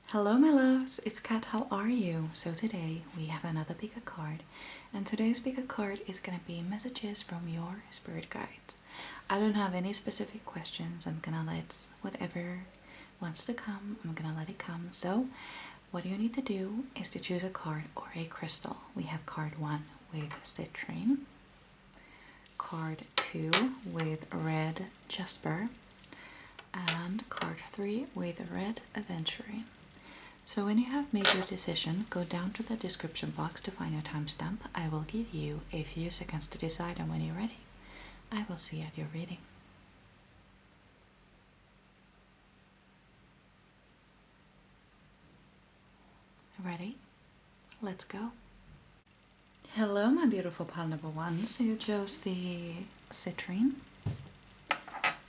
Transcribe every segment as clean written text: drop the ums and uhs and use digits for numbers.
Hello my loves, it's Kat, how are you? So today we have another pick a card, and today's pick a card is gonna be messages from your spirit guides. I don't have any specific questions, I'm gonna let whatever wants to come, I'm gonna let it come. So what you need to do is to choose a card or a crystal. We have card 1 with citrine, card 2 with red jasper, and card 3 with red aventurine. So when you have made your decision, go down to the description box to find your timestamp. I will give you a few seconds to decide, and when you're ready, I will see you at your reading. Ready? Let's go. Hello my beautiful pile number 1. So you chose the citrine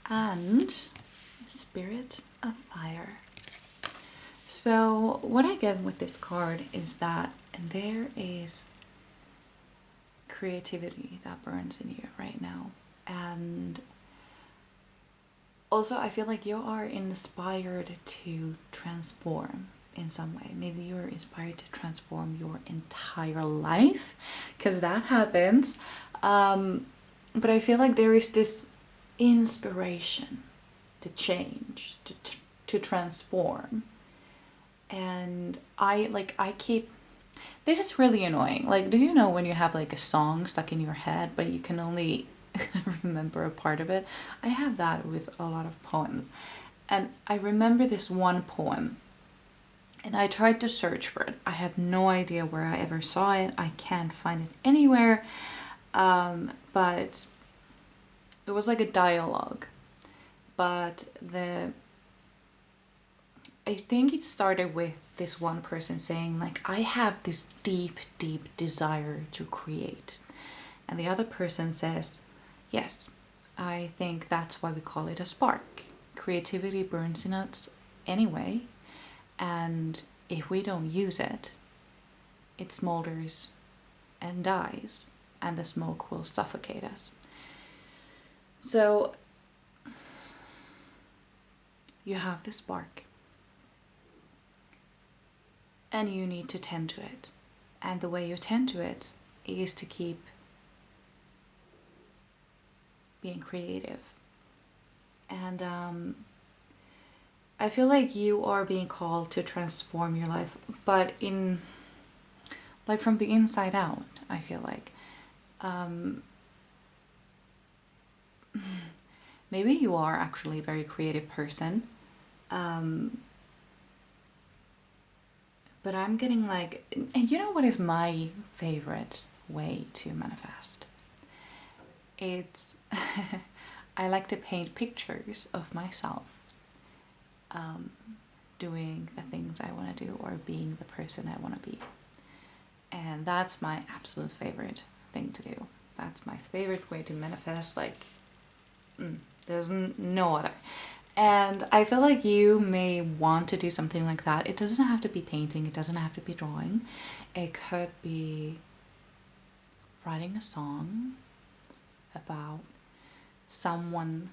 and spirit of fire. So what I get with this card is that there is creativity that burns in you right now, and also I feel like you are inspired to transform in some way. Maybe you're inspired to transform your entire life, because that happens, but I feel like there is this inspiration to change, to transform. And I keep, this is really annoying. Like, do you know when you have like a song stuck in your head but you can only remember a part of it? I have that with a lot of poems, and I remember this one poem and I tried to search for it. I have no idea where I ever saw it. I can't find it anywhere, but it was like a dialogue, but I think it started with this one person saying like, I have this deep, deep desire to create. And the other person says, yes, I think that's why we call it a spark. Creativity burns in us anyway. And if we don't use it, it smolders and dies, and the smoke will suffocate us. So you have this spark, and you need to tend to it. And the way you tend to it is to keep being creative. And I feel like you are being called to transform your life, but in like from the inside out. I feel like maybe you are actually a very creative person, but I'm getting like, and you know what is my favorite way to manifest? It's I like to paint pictures of myself doing the things I want to do or being the person I want to be. And that's my absolute favorite thing to do. That's my favorite way to manifest. Like, there's no other. And I feel like you may want to do something like that. It doesn't have to be painting, it doesn't have to be drawing. It could be writing a song about someone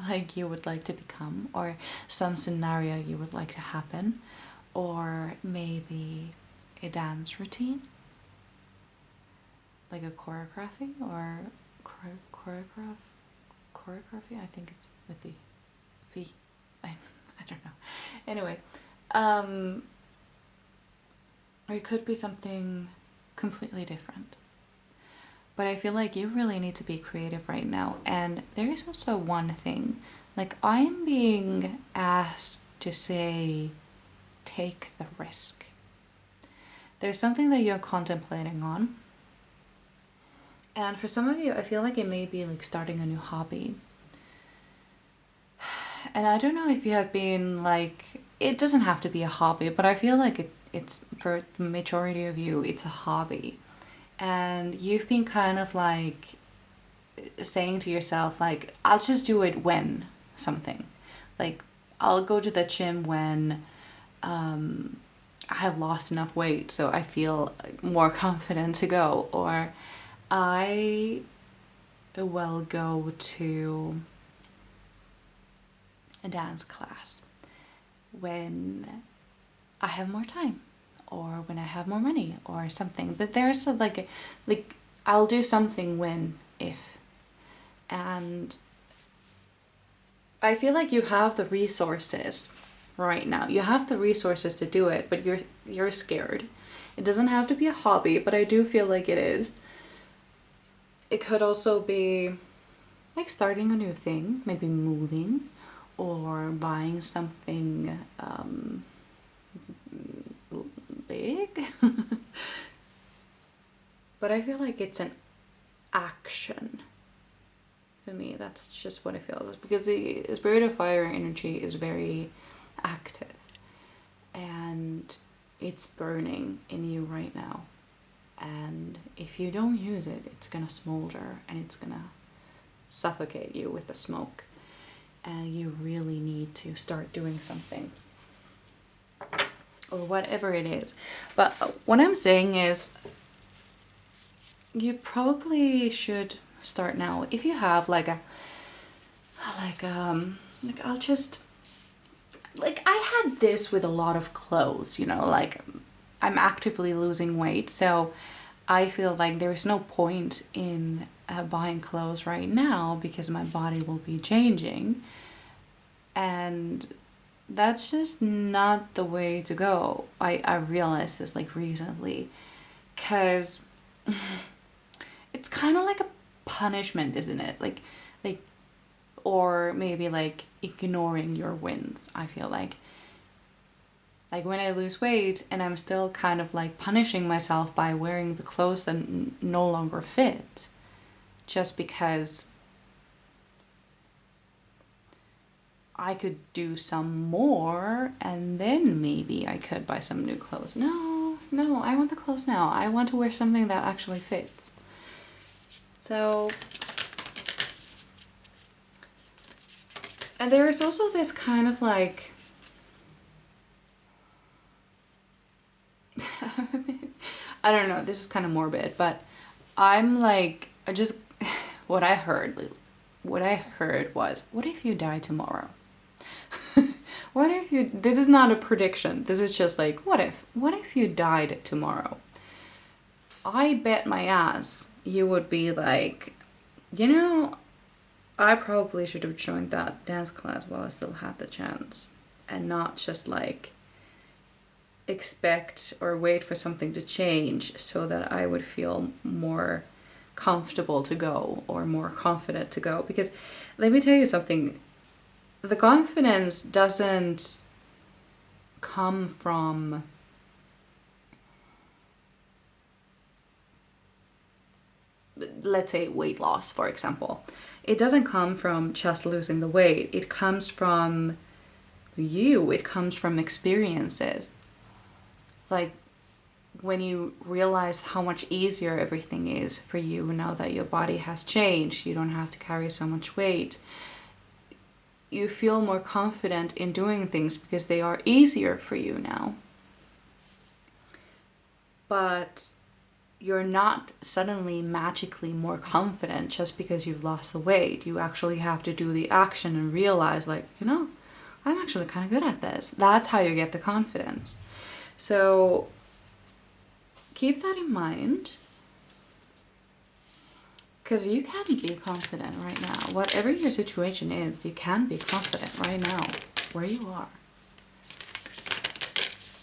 like you would like to become, or some scenario you would like to happen, or maybe a dance routine, like a choreography or choreography. I think it's with the V. I don't know. Anyway, or it could be something completely different. But I feel like you really need to be creative right now. And there is also one thing, like I'm being asked to say, take the risk. There's something that you're contemplating on. And for some of you, I feel like it may be like starting a new hobby. And I don't know if you have been like, it doesn't have to be a hobby, but I feel like it's for the majority of you, it's a hobby. And you've been kind of like saying to yourself, like, I'll just do it when something. Like, I'll go to the gym when I have lost enough weight so I feel more confident to go. Or I will go to a dance class when I have more time, or when I have more money or something. But there's a, like I'll do something when, if. And I feel like you have the resources right now. You have the resources to do it, but you're scared. It doesn't have to be a hobby, but I do feel like it is. It could also be like starting a new thing, maybe moving or buying something big. But I feel like it's an action. For me, that's just what I feel. Because the spirit of fire energy is very active. And it's burning in you right now. And if you don't use it, it's gonna smolder and it's gonna suffocate you with the smoke. And you really need to start doing something. Or whatever it is. But what I'm saying is, you probably should start now. If you have I'll just, like, I had this with a lot of clothes, you know, like, I'm actively losing weight, so I feel like there is no point in buying clothes right now because my body will be changing, and that's just not the way to go. I realized this like recently, because it's kind of like a punishment, isn't it? Like, or maybe like ignoring your wins. I feel like when I lose weight and I'm still kind of like punishing myself by wearing the clothes that no longer fit, just because I could do some more and then maybe I could buy some new clothes. No, I want the clothes now. I want to wear something that actually fits. So, and there is also this kind of like, I don't know, this is kind of morbid, but I'm like, what I heard was, what if you die tomorrow? What if you, this is not a prediction, this is just like, what if you died tomorrow? I bet my ass you would be like, you know, I probably should have joined that dance class while I still had the chance, and not just like expect or wait for something to change so that I would feel more comfortable to go or more confident to go. Because let me tell you something, the confidence doesn't come from let's say weight loss, for example. It doesn't come from just losing the weight. It comes from you. It comes from experiences. Like when you realize how much easier everything is for you now that your body has changed, you don't have to carry so much weight. You feel more confident in doing things because they are easier for you now. But you're not suddenly magically more confident just because you've lost the weight. You actually have to do the action and realize, like, you know, I'm actually kind of good at this. That's how you get the confidence. So keep that in mind, because you can be confident right now. Whatever your situation is, you can be confident right now where you are.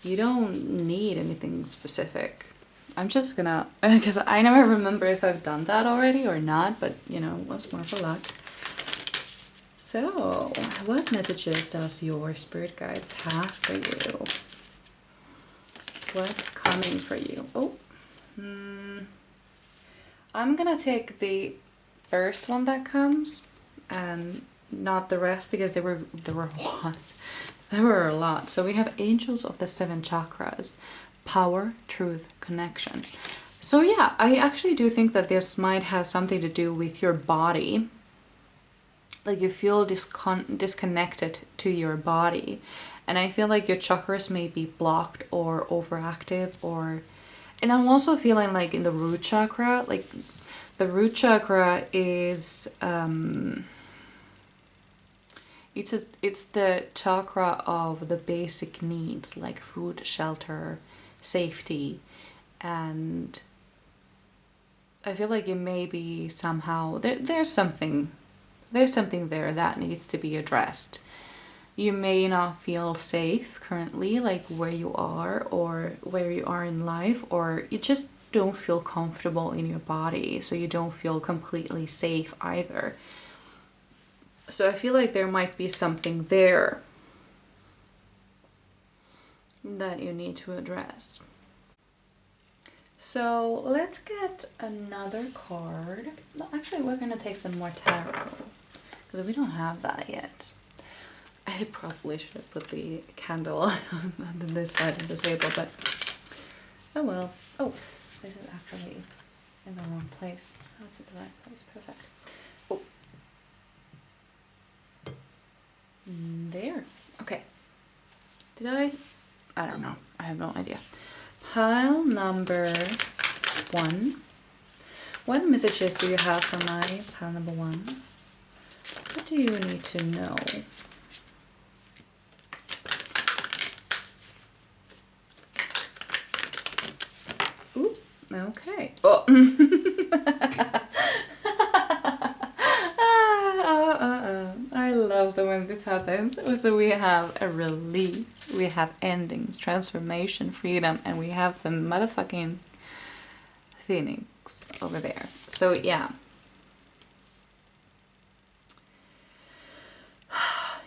You don't need anything specific. I'm just gonna, because I never remember if I've done that already or not, but you know, once more for luck. So, what messages does your spirit guides have for you? What's coming for you? I'm gonna take the first one that comes and not the rest, because there were a lot. There were a lot. So we have Angels of the Seven Chakras. Power, truth, connection. So yeah, I actually do think that this might have something to do with your body. Like you feel disconnected to your body. And I feel like your chakras may be blocked or overactive, or... And I'm also feeling like in the root chakra, like the root chakra is It's the chakra of the basic needs like food, shelter, safety, and I feel like it may be somehow there's something there that needs to be addressed. You may not feel safe currently, like where you are or where you are in life, or you just don't feel comfortable in your body, so you don't feel completely safe either. So I feel like there might be something there that you need to address. So let's get another card. No, actually, we're gonna take some more tarot because we don't have that yet. I probably should have put the candle on this side of the table, but oh well. Oh, this is actually in the wrong place. Oh, it's in the right place. Perfect. Oh, there. Okay. Did I? I don't know. I have no idea. Pile number 1. What messages do you have for my pile number 1? What do you need to know? Ooh, okay. Oh. I love that when this happens. So we have a release, we have endings, transformation, freedom, and we have the motherfucking phoenix over there. So yeah.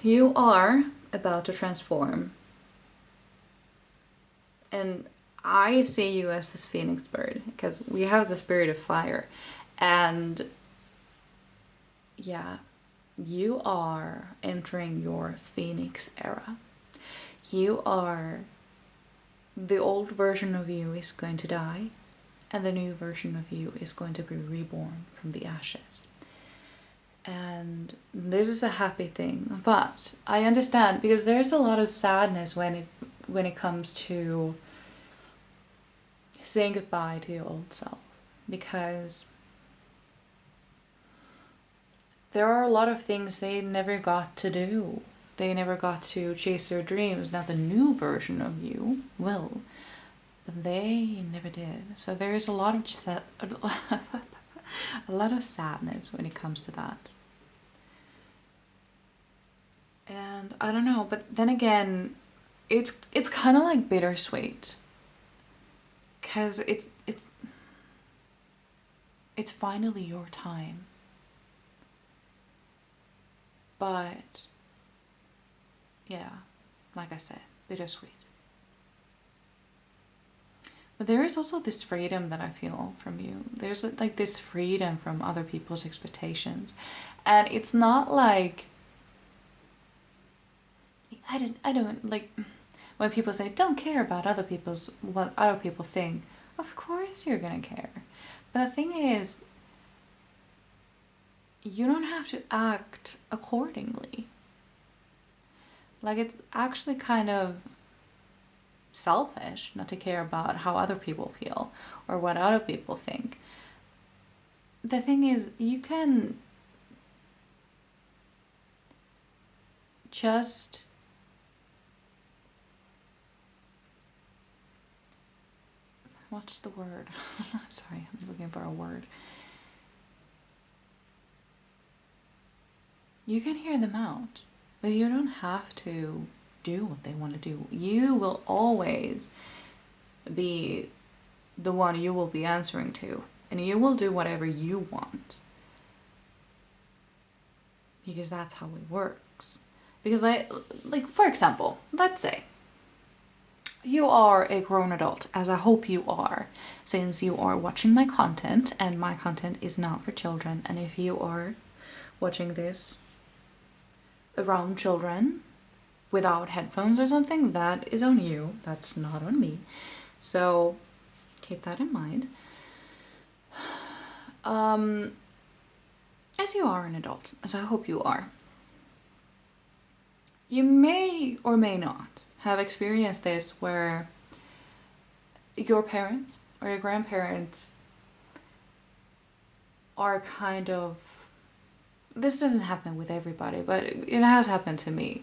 You are about to transform. And I see you as this phoenix bird because we have the spirit of fire. And yeah, you are entering your phoenix era. You are, the old version of you is going to die, and the new version of you is going to be reborn from the ashes. And this is a happy thing, but I understand because there's a lot of sadness when it comes to saying goodbye to your old self, because there are a lot of things they never got to do. They never got to chase their dreams. Now the new version of you will, but they never did. So there is a lot of a lot of sadness when it comes to that. And I don't know, but then again, it's kind of like bittersweet, because it's finally your time. But yeah, like I said, bittersweet. But there is also this freedom that I feel from you. There's like this freedom from other people's expectations. And it's not like, I don't like when people say don't care about what other people think. Of course you're gonna care. But the thing is, you don't have to act accordingly. Like, it's actually kind of selfish not to care about how other people feel or what other people think. The thing is, you can just what's the word? Sorry, I'm looking for a word. You can hear them out, but you don't have to do what they want to do. You will always be the one you will be answering to, and you will do whatever you want. Because that's how it works. Because like for example, let's say you are a grown adult, as I hope you are, since you are watching my content, and my content is not for children. And if you are watching this around children without headphones or something, that is on you. That's not on me. So keep that in mind. As you are an adult, as I hope you are, you may or may not have experienced this where your parents or your grandparents are kind of this doesn't happen with everybody, but it has happened to me.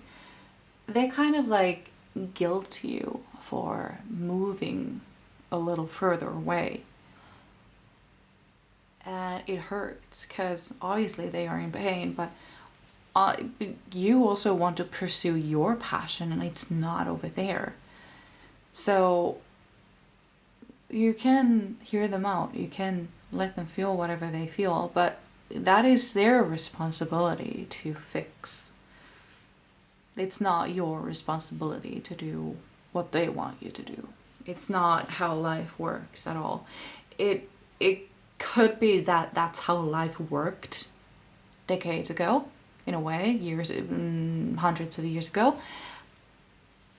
They kind of like guilt you for moving a little further away. And it hurts because obviously they are in pain, but you also want to pursue your passion and it's not over there. So you can hear them out, you can let them feel whatever they feel, but that is their responsibility to fix. It's not your responsibility to do what they want you to do. It's not how life works at all. It could be that that's how life worked decades ago, in a way, years, hundreds of years ago.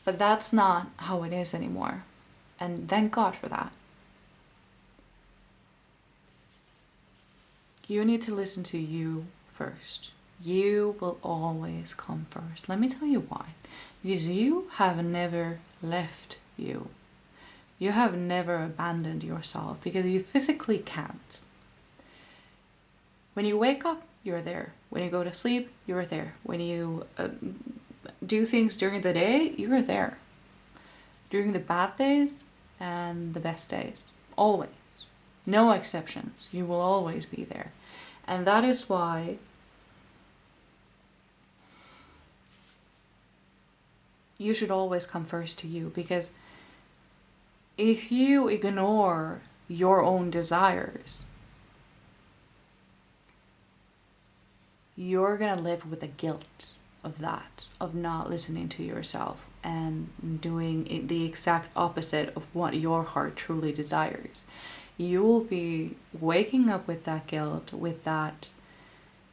But that's not how it is anymore. And thank God for that. You need to listen to you first. You will always come first. Let me tell you why. Because you have never left you. You have never abandoned yourself because you physically can't. When you wake up, you're there. When you go to sleep, you're there. When you do things during the day, you're there. During the bad days and the best days. Always. No exceptions. You will always be there. And that is why you should always come first to you, because if you ignore your own desires, you're gonna live with the guilt of that, of not listening to yourself and doing the exact opposite of what your heart truly desires. You will be waking up with that guilt, with that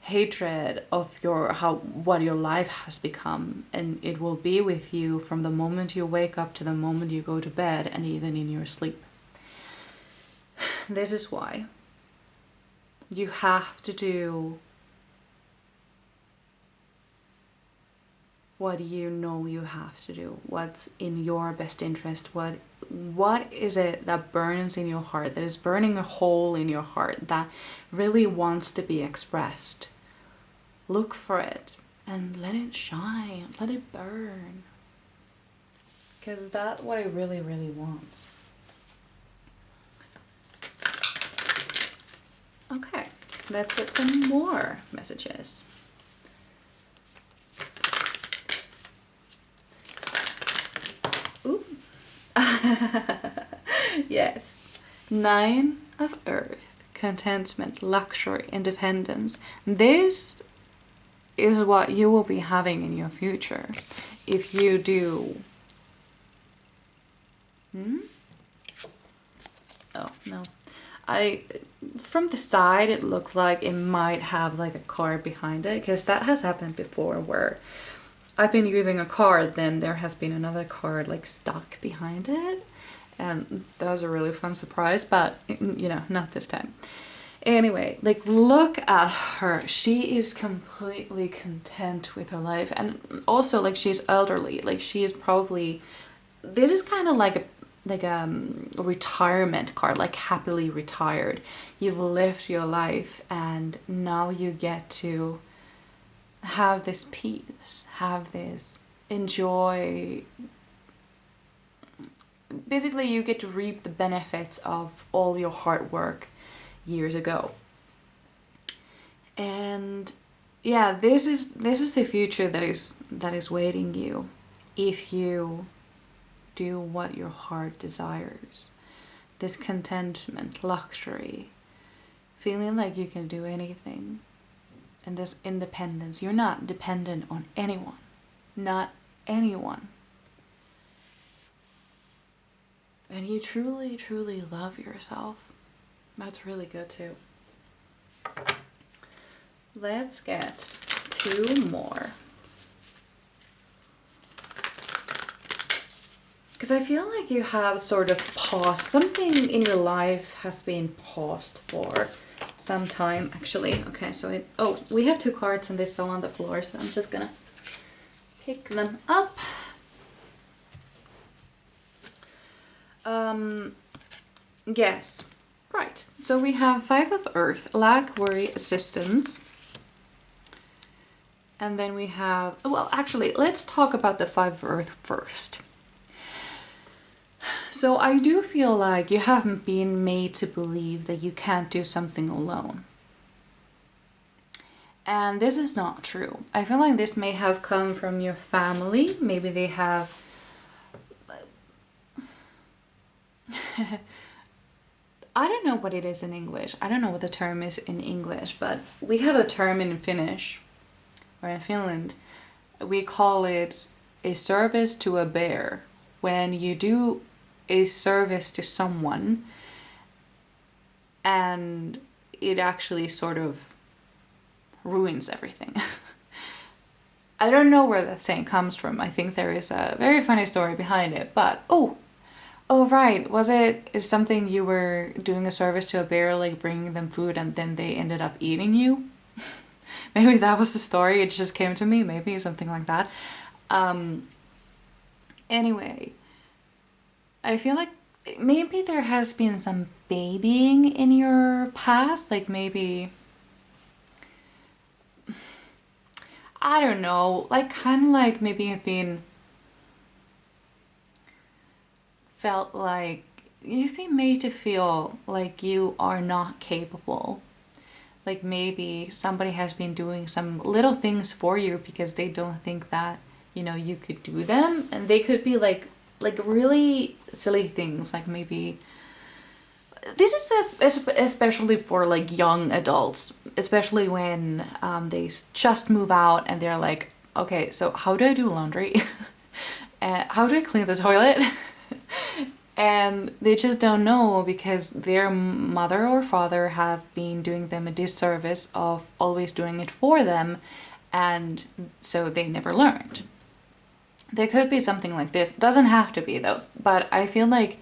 hatred of what your life has become, and it will be with you from the moment you wake up to the moment you go to bed, and even in your sleep. This is why you have to do what you know you have to do, what's in your best interest, what is it that burns in your heart, that is burning a hole in your heart, that really wants to be expressed. Look for it and let it shine, let it burn. Because that's what I really, really want. Okay, let's get some more messages. Ooh. Yes. 9 of Earth. Contentment, luxury, independence. This is what you will be having in your future if you do. Oh no, from the side it looked like it might have like a card behind it, because that has happened before where I've been using a card, then there has been another card like stuck behind it, and that was a really fun surprise, but you know, not this time. Anyway, like, look at her. She is completely content with her life. And also, like, she's elderly. Like, she is probably... This is kind of like a retirement card, like happily retired. You've lived your life and now you get to have this peace, have this enjoy. Basically, you get to reap the benefits of all your hard work years ago. And yeah, this is the future that is waiting you if you do what your heart desires. This contentment, luxury, feeling like you can do anything, and this independence. You're not dependent on anyone, not anyone. And you truly, truly love yourself. That's really good too. Let's get 2 more. Because I feel like you have sort of paused. Something in your life has been paused for some time, actually. Okay, so we have 2 cards and they fell on the floor, so I'm just gonna pick them up. Yes. Right, so we have 5 of Earth, lack, worry, assistance. And then we have, well, actually, let's talk about the 5 of Earth first. So I do feel like you haven't been made to believe that you can't do something alone. And this is not true. I feel like this may have come from your family. Maybe they have... I don't know what it is in English. I don't know what the term is in English, but we have a term in Finnish, or in Finland. We call it a service to a bear. When you do a service to someone and it actually sort of ruins everything. I don't know where that saying comes from. I think there is a very funny story behind it, but oh right, is something you were doing a service to a bear, like bringing them food and then they ended up eating you? Maybe that was the story, it just came to me, maybe something like that. Anyway, I feel like maybe there has been some babying in your past, like maybe, I don't know, like kind of like maybe you've been felt like you've been made to feel like you are not capable. Like maybe somebody has been doing some little things for you because they don't think that, you know, you could do them. And they could be like really silly things, like maybe... This is especially for like young adults, especially when they just move out and they're like, okay, so how do I do laundry? How do I clean the toilet? And they just don't know because their mother or father have been doing them a disservice of always doing it for them, and so they never learned. There could be something like this. Doesn't have to be though, but I feel like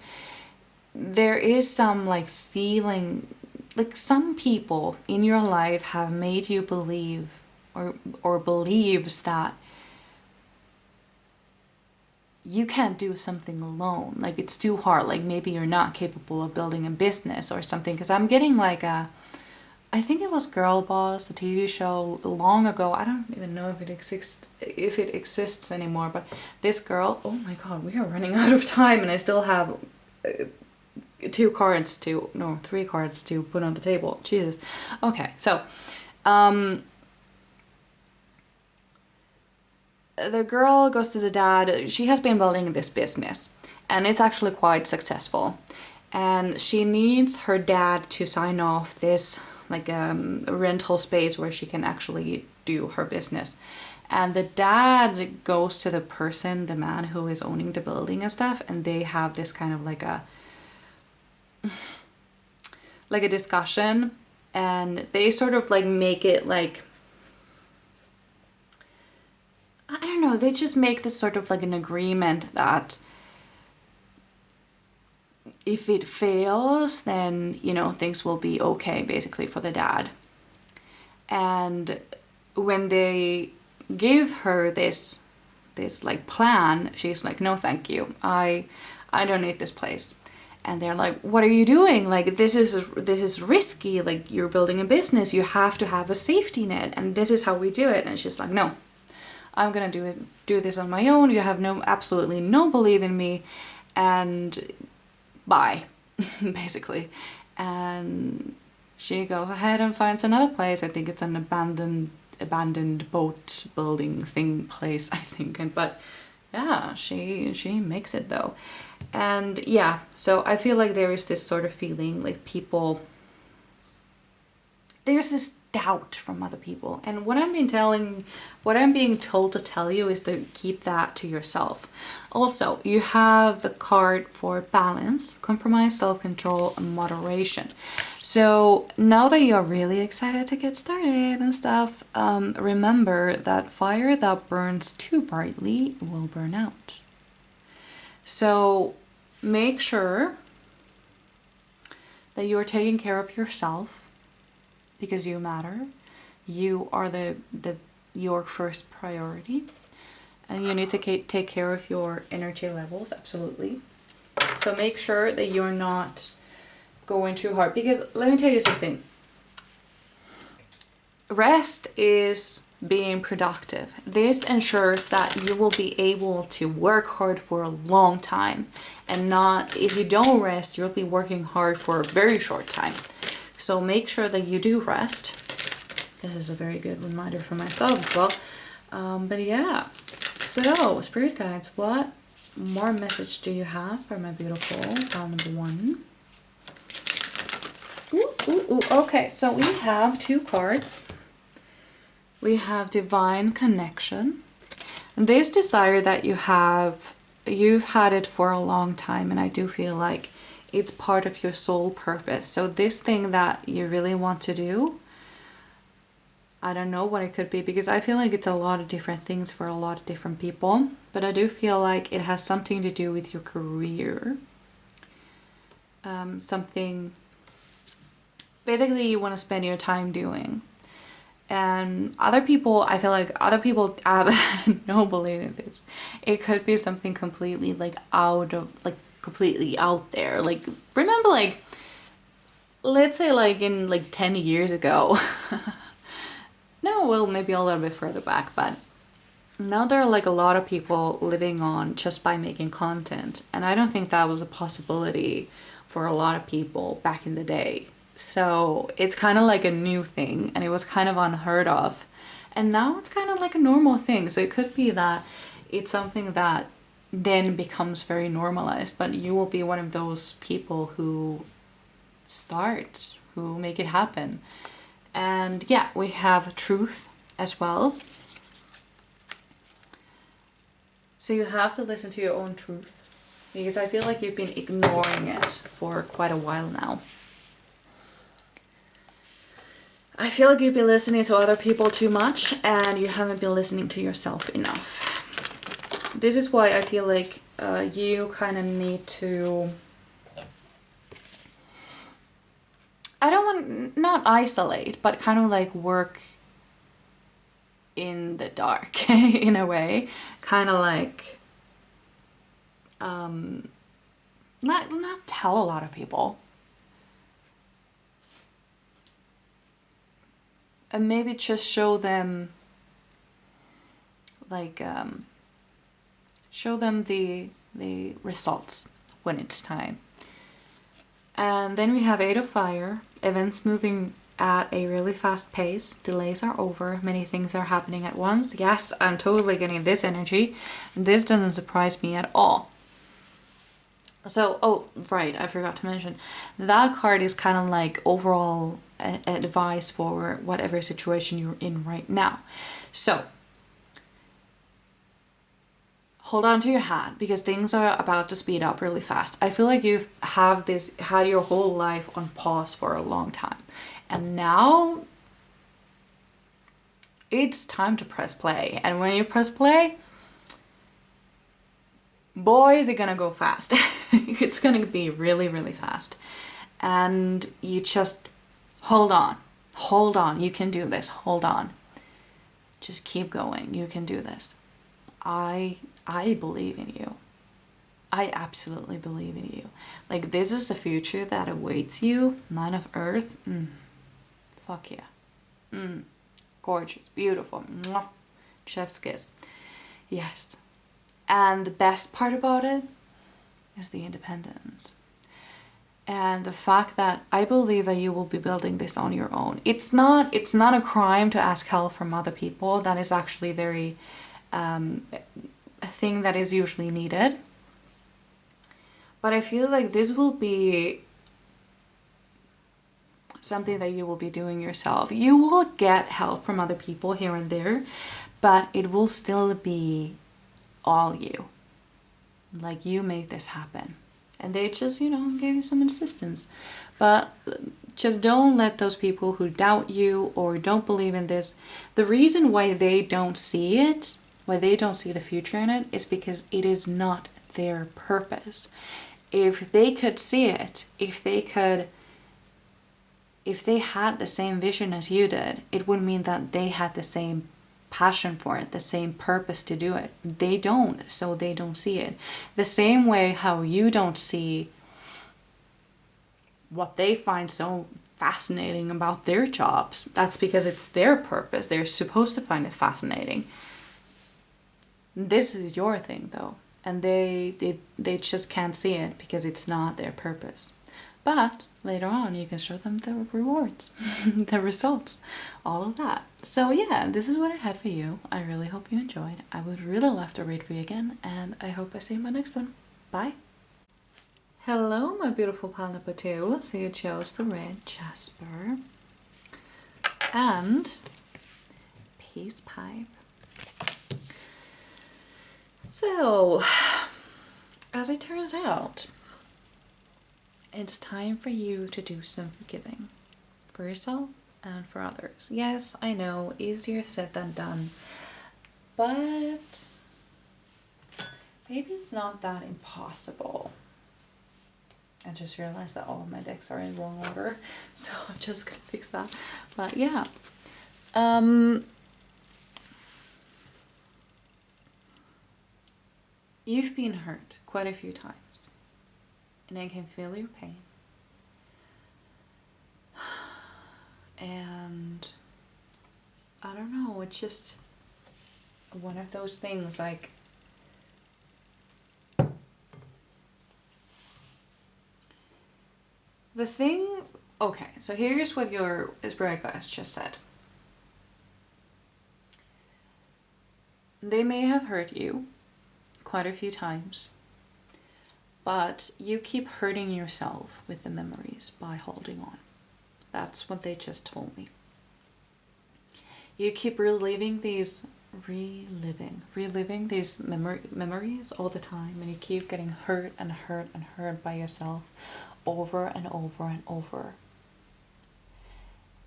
there is some like feeling, like some people in your life have made you believe or believes that you can't do something alone, like it's too hard, like maybe you're not capable of building a business or something. Because I'm getting like I think it was Girl Boss, the TV show long ago. I don't even know if it exists anymore, but this girl, oh my god, we are running out of time and I still have 3 cards to put on the table. Jesus. Okay, so the girl goes to the dad. She has been building this business and it's actually quite successful, and she needs her dad to sign off this like a rental space where she can actually do her business. And the dad goes to the man who is owning the building and stuff, and they have this kind of like a discussion, and they sort of like make it like, I don't know, they just make this sort of like an agreement that if it fails, then, you know, things will be okay basically for the dad. And when they give her this like plan, she's like, no thank you, I don't need this place. And they're like, what are you doing? Like, this is risky, like you're building a business, you have to have a safety net, and this is how we do it. And she's like, no, I'm gonna do this on my own. You have absolutely no belief in me, and bye, basically. And she goes ahead and finds another place. I think it's an abandoned boat building place, I think. But yeah, she makes it though. And yeah, so I feel like there is this sort of feeling like there's this doubt from other people. And what I'm being told to tell you is to keep that to yourself. Also, you have the card for balance, compromise, self-control, and moderation. So now that you're really excited to get started and stuff, remember that fire that burns too brightly will burn out. So make sure that you are taking care of yourself, because you matter. You are your first priority, and you need to take care of your energy levels, absolutely. So make sure that you're not going too hard, because let me tell you something. Rest is being productive. This ensures that you will be able to work hard for a long time, and not, if you don't rest, you'll be working hard for a very short time. So make sure that you do rest. This is a very good reminder for myself as well. But yeah, so spirit guides, what more message do you have for my beautiful pile number 1? Okay, so we have 2 cards. We have divine connection. And this desire that you've had it for a long time, and I do feel like it's part of your soul purpose. So this thing that you really want to do, I don't know what it could be, because I feel like it's a lot of different things for a lot of different people, but I do feel like it has something to do with your career. Something basically you want to spend your time doing. And other people, I feel like other people don't believe in this. It could be something completely like completely out there. Like, remember, like, let's say like in like 10 years ago. No, well, maybe a little bit further back, but now there are like a lot of people living on just by making content. And I don't think that was a possibility for a lot of people back in the day. So it's kind of like a new thing, and it was kind of unheard of, and now it's kind of like a normal thing. So it could be that it's something that then becomes very normalized, but you will be one of those people who make it happen. And yeah, we have truth as well. So you have to listen to your own truth, because I feel like you've been ignoring it for quite a while now. I feel like you've been listening to other people too much, and you haven't been listening to yourself enough. This is why I feel like you kind of need to, I don't want, not isolate, but kind of like work in the dark in a way. Kind of like, not tell a lot of people. And maybe just show them, like, show them the results when it's time. And then we have 8 of Fire, events moving at a really fast pace, delays are over, many things are happening at once. Yes, I'm totally getting this energy. This doesn't surprise me at all. So, oh, right, I forgot to mention, that card is kind of like overall advice for whatever situation you're in right now. So, hold on to your hat, because things are about to speed up really fast. I feel like you've had your whole life on pause for a long time. And now, it's time to press play. And when you press play, boy, is it gonna go fast. It's gonna be really, really fast. And you just hold on. Hold on. You can do this. Hold on. Just keep going. You can do this. I believe in you. I absolutely believe in you. Like, this is the future that awaits you. 9 of Earth. Fuck yeah. Gorgeous. Beautiful. Mwah. Chef's kiss. Yes. And the best part about it is the independence. And the fact that I believe that you will be building this on your own. It's not a crime to ask help from other people. That is actually very a thing that is usually needed. But I feel like this will be something that you will be doing yourself. You will get help from other people here and there, but it will still be all you. Like, you make this happen. And they just, give you some assistance. But just don't let those people who doubt you or don't believe in this, the reason why they don't see it, why they don't see the future in it, is because it is not their purpose. If they could see it, if they had the same vision as you did, it would mean that they had the same passion for it, the same purpose to do it. They don't, so they don't see it. The same way how you don't see what they find so fascinating about their jobs. That's because it's their purpose. They're supposed to find it fascinating. This is your thing though. And they just can't see it because it's not their purpose. But later on you can show them the rewards, the results, all of that. So yeah, this is what I had for you. I really hope you enjoyed. I would really love to read for you again, and I hope I see you in my next one. Bye. Hello, my beautiful pal number 2. So you chose the red jasper and peace pipe. So, as it turns out, it's time for you to do some forgiving for yourself and for others. Yes, I know, easier said than done, but maybe it's not that impossible. I just realized that all of my decks are in wrong order, so I'm just gonna fix that. But yeah, you've been hurt quite a few times, and I can feel your pain. And I don't know, it's just one of those things, like, the thing, okay, so here's what your spirit guides just said. They may have hurt you quite a few times, but you keep hurting yourself with the memories by holding on. That's what they just told me. You keep reliving these memories all the time, and you keep getting hurt and hurt and hurt by yourself over and over and over.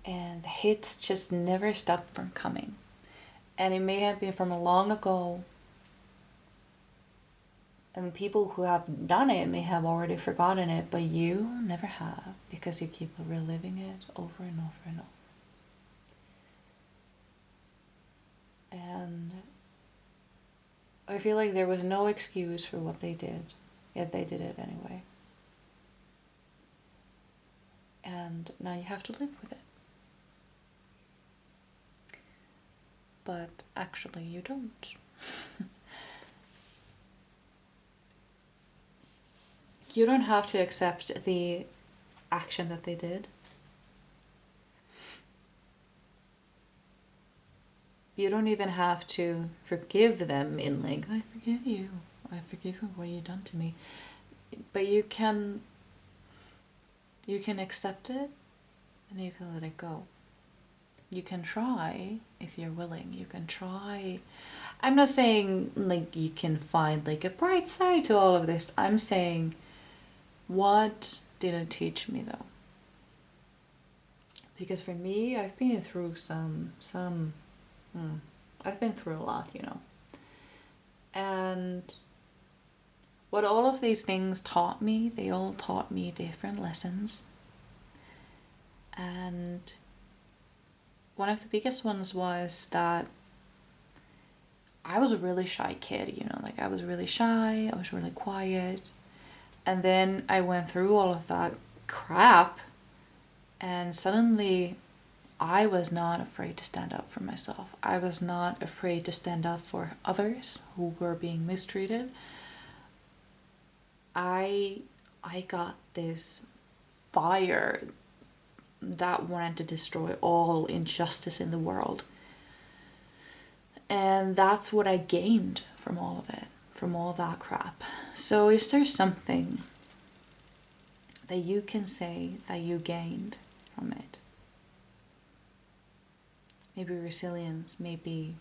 And the hits just never stop from coming. And it may have been from long ago, and people who have done it may have already forgotten it, but you never have, because you keep reliving it over and over and over. And I feel like there was no excuse for what they did, yet they did it anyway. And now you have to live with it. But actually you don't. You don't have to accept the action that they did. You don't even have to forgive them in like, I forgive you for what you've done to me. But you can accept it, and you can let it go. You can try, if you're willing, you can try. I'm not saying like you can find like a bright side to all of this. I'm saying, what did it teach me though? Because for me, I've been through I've been through a lot, you know. And what all of these things taught me, they all taught me different lessons. And one of the biggest ones was that I was a really shy kid, you know, like I was really shy, I was really quiet. And then I went through all of that crap, and suddenly I was not afraid to stand up for myself. I was not afraid to stand up for others who were being mistreated. I got this fire that wanted to destroy all injustice in the world. And that's what I gained from all of it, from all that crap. So is there something that you can say that you gained from it? Maybe resilience, maybe,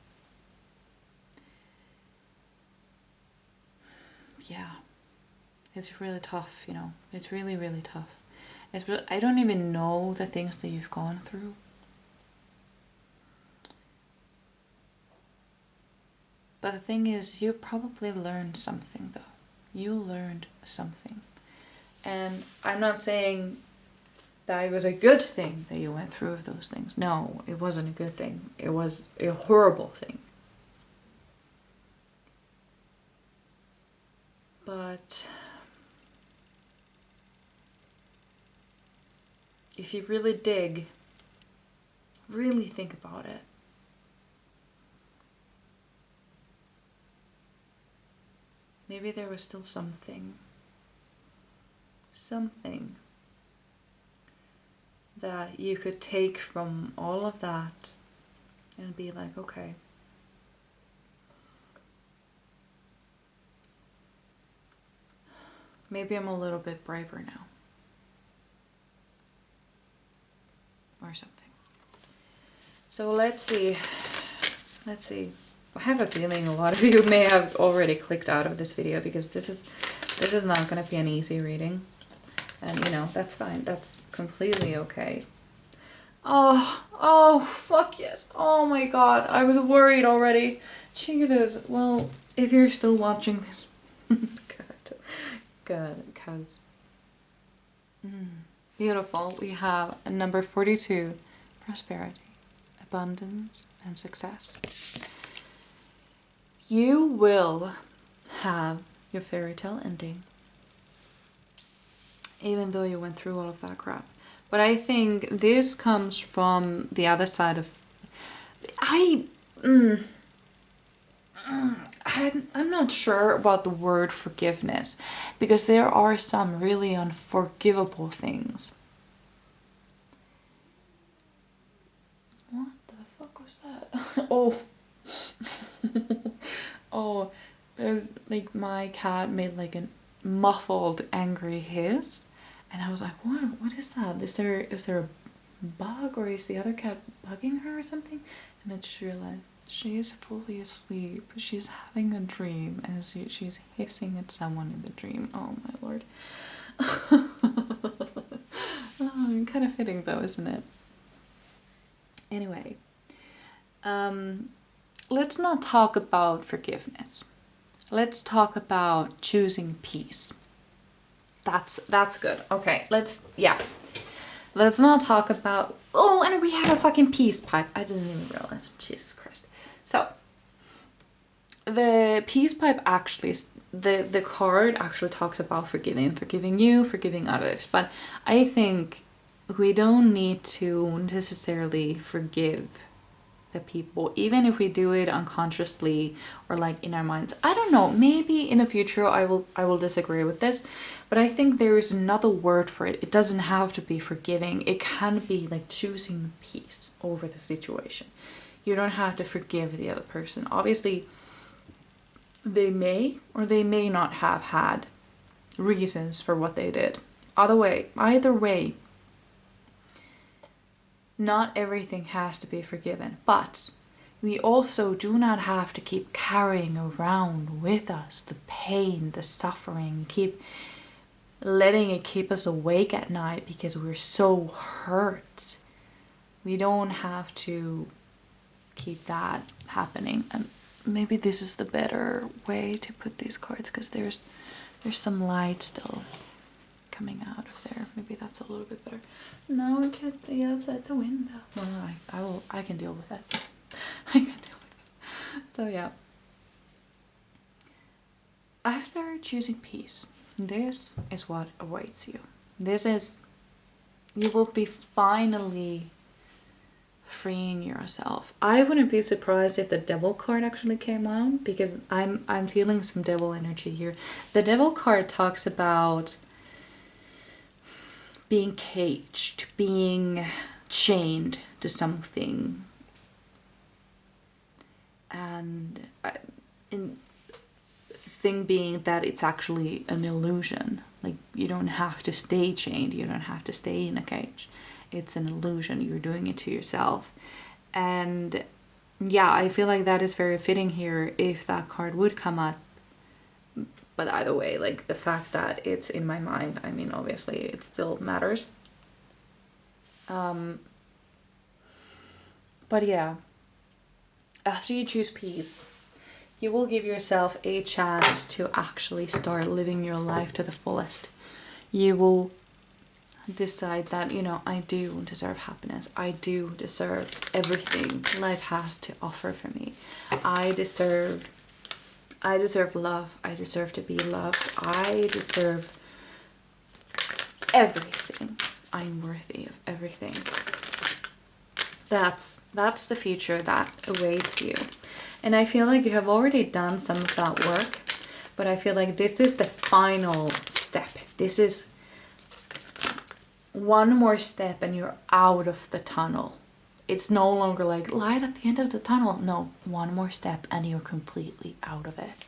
yeah, it's really tough, you know, it's really, really tough. I don't even know the things that you've gone through. But the thing is, you probably learned something though. You learned something. And I'm not saying that it was a good thing that you went through those things. No, it wasn't a good thing. It was a horrible thing. But if you really dig, really think about it, maybe there was still something that you could take from all of that and be like, okay, maybe I'm a little bit braver now. Or something. So let's see. I have a feeling a lot of you may have already clicked out of this video because this is not going to be an easy reading. And you know, that's fine. That's completely okay. Oh, fuck yes. Oh my god. I was worried already. Jesus. Well, if you're still watching this, good, because beautiful. We have a number 42, prosperity, abundance, and success. You will have your fairy tale ending, even though you went through all of that crap. But I think this comes from the other side of... I'm not sure about the word forgiveness, because there are some really unforgivable things. What the fuck was that? Oh. Oh, it was like my cat made like a muffled angry hiss, and I was like, what is that? Is there a bug, or is the other cat bugging her or something? And I just realized she is fully asleep. She's having a dream, and she's hissing at someone in the dream. Oh my lord. Oh, kind of fitting though, isn't it? Anyway, let's not talk about forgiveness. Let's talk about choosing peace. That's good. Okay, let's not talk about... Oh, and we have a fucking peace pipe. I didn't even realize. Jesus Christ. So, the peace pipe actually, the card actually talks about forgiving you, forgiving others. But I think we don't need to necessarily forgive the people, even if we do it unconsciously or like in our minds. I don't know, maybe in the future I will disagree with this, but I think there is another word for it. It doesn't have to be forgiving. It can be like choosing peace over the situation. You don't have to forgive the other person. Obviously, they may or they may not have had reasons for what they did. Either way, not everything has to be forgiven, but we also do not have to keep carrying around with us the pain, the suffering, keep letting it keep us awake at night because we're so hurt. We don't have to keep that happening. And maybe this is the better way to put these cards, because there's some light still coming out of there. Maybe that's a little bit better. No, I can't see outside the window. No, I can deal with that. I can deal with it. So yeah. After choosing peace, this is what awaits you. You will be finally freeing yourself. I wouldn't be surprised if the devil card actually came out, because I'm feeling some devil energy here. The devil card talks about being caged, being chained to something, and the thing being that it's actually an illusion. Like, you don't have to stay chained, you don't have to stay in a cage. It's an illusion. You're doing it to yourself. And yeah, I feel like that is very fitting here if that card would come up. But either way, like, the fact that it's in my mind, I mean, obviously it still matters. But yeah, after you choose peace, you will give yourself a chance to actually start living your life to the fullest. You will decide that, you know, I do deserve happiness. I do deserve everything life has to offer for me. I deserve love. I deserve to be loved. I deserve everything. I'm worthy of everything. That's the future that awaits you. And I feel like you have already done some of that work, but I feel like this is the final step. This is one more step and you're out of the tunnel. It's no longer like light at the end of the tunnel. No, one more step and you're completely out of it.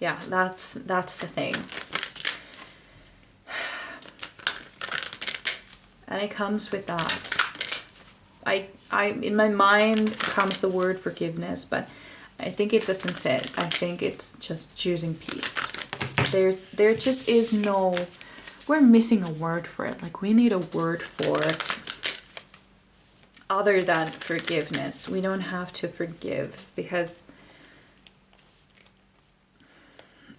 Yeah, that's the thing. And it comes with that. I in my mind comes the word forgiveness, but I think it doesn't fit. I think it's just choosing peace. There just is no, we're missing a word for it. Like we need a word for other than forgiveness. We don't have to forgive because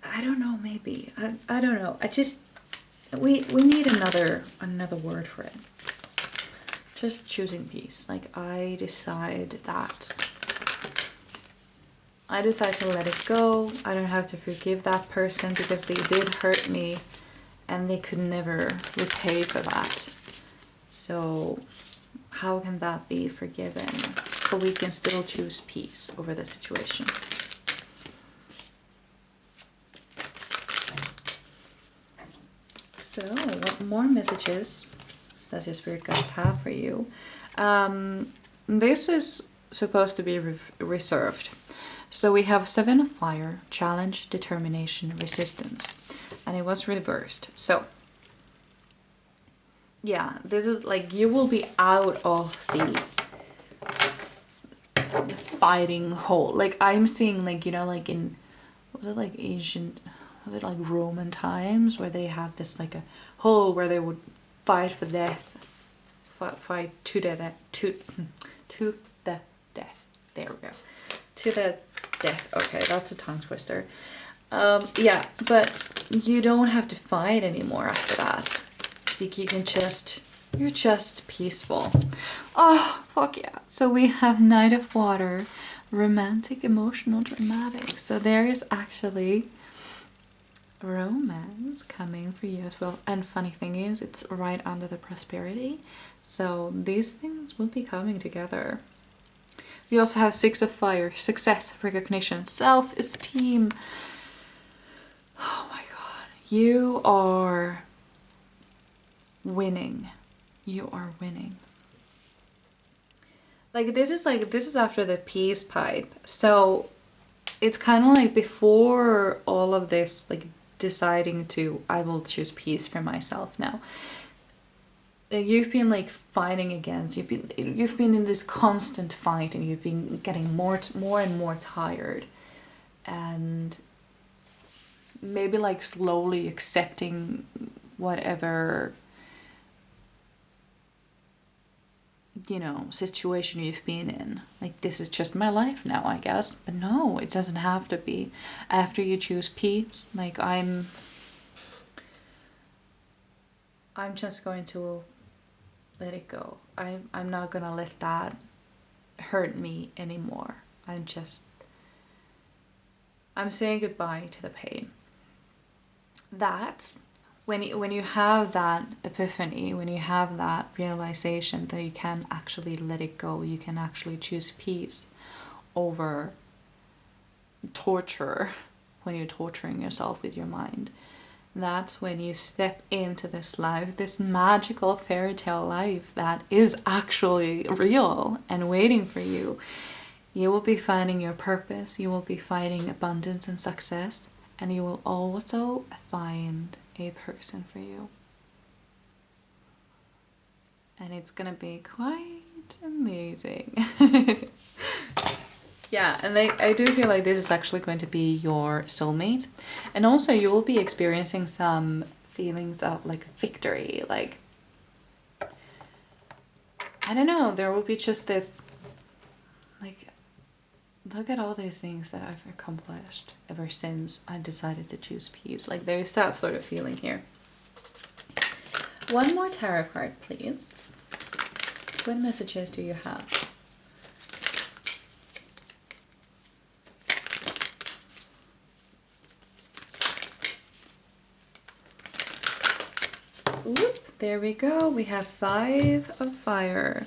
I don't know, maybe. I don't know. I just we need another word for it. Just choosing peace. Like I decide to let it go. I don't have to forgive that person because they did hurt me and they could never repay for that. So how can that be forgiven? But we can still choose peace over the situation. So what more messages does your spirit guides have for you? This is supposed to be reserved. So we have 7 of fire, challenge, determination, resistance, and it was reversed. So yeah, this is like you will be out of the fighting hole. Like I'm seeing, like, you know, like in, was it like ancient, was it like Roman times where they had this like a hole where they would fight for death, fight to the death, to the death. There we go, to the death. Okay, that's a tongue twister. Yeah, but you don't have to fight anymore after that. Like you can just, you're just peaceful. Oh, fuck yeah. So we have Knight of Water, romantic, emotional, dramatic. So there is actually romance coming for you as well. And funny thing is, it's right under the prosperity. So these things will be coming together. We also have 6 of fire, success, recognition, self-esteem. Oh my god. You are winning. You are winning. Like this is after the peace pipe. So it's kind of like before all of this, like deciding to, I will choose peace for myself now. You've been like fighting against, you've been in this constant fight, and you've been getting more and more tired, and maybe like slowly accepting whatever, you know, situation you've been in. Like, this is just my life now, I guess. But no, it doesn't have to be. After you choose peace, like I'm just going to let it go. I'm not gonna let that hurt me anymore. I'm saying goodbye to the pain. That's when you have that epiphany, when you have that realization that you can actually let it go, you can actually choose peace over torture, when you're torturing yourself with your mind. That's when you step into this life, this magical fairy tale life that is actually real and waiting for you. You will be finding your purpose, you will be finding abundance and success, and you will also find a person for you. And it's gonna be quite amazing. Yeah, and I do feel like this is actually going to be your soulmate. And also you will be experiencing some feelings of like victory. Like, I don't know, there will be just this, like, look at all these things that I've accomplished ever since I decided to choose peace. Like, there's that sort of feeling here. One more tarot card, please. What messages do you have? Whoop, there we go. We have 5 of fire.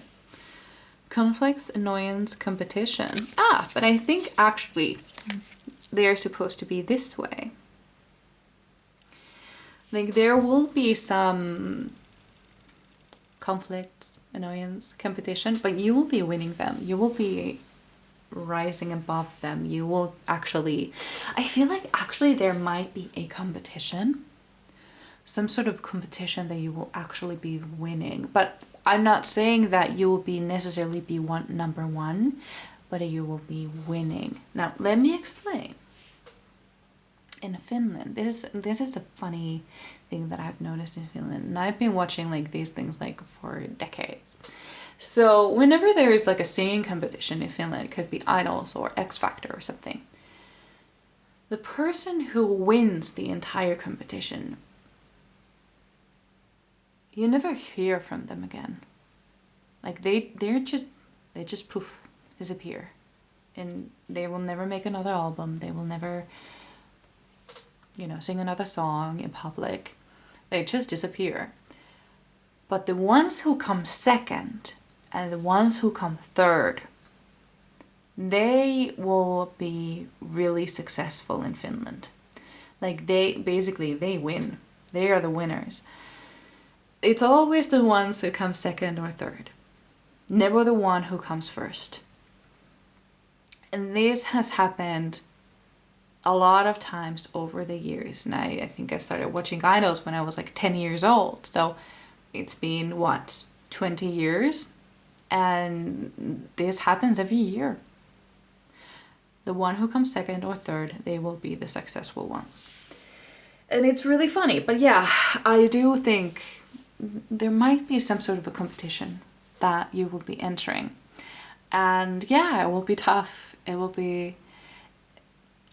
Conflicts, annoyance, competition. Ah, but I think actually they are supposed to be this way. Like there will be some conflict, annoyance, competition, but you will be winning them. You will be rising above them. You will actually, I feel like actually there might be a competition, some sort of competition that you will actually be winning. But I'm not saying that you will be necessarily be number one, but you will be winning. Now let me explain. In Finland, this is a funny thing that I've noticed in Finland, and I've been watching like these things like for decades. So whenever there is like a singing competition in Finland, it could be Idols or X Factor or something, the person who wins the entire competition, you never hear from them again. Like they just poof, disappear, and they will never make another album. They will never, you know, sing another song in public. They just disappear. But the ones who come second and the ones who come third, they will be really successful in Finland. Like they win. They are the winners. It's always the ones who come second or third, never the one who comes first. And this has happened a lot of times over the years. And I think I started watching Idols when I was like 10 years old. So it's been, what, 20 years? And this happens every year. The one who comes second or third, they will be the successful ones. And it's really funny. But yeah, I do think there might be some sort of a competition that you will be entering. And yeah, it will be tough. It will be...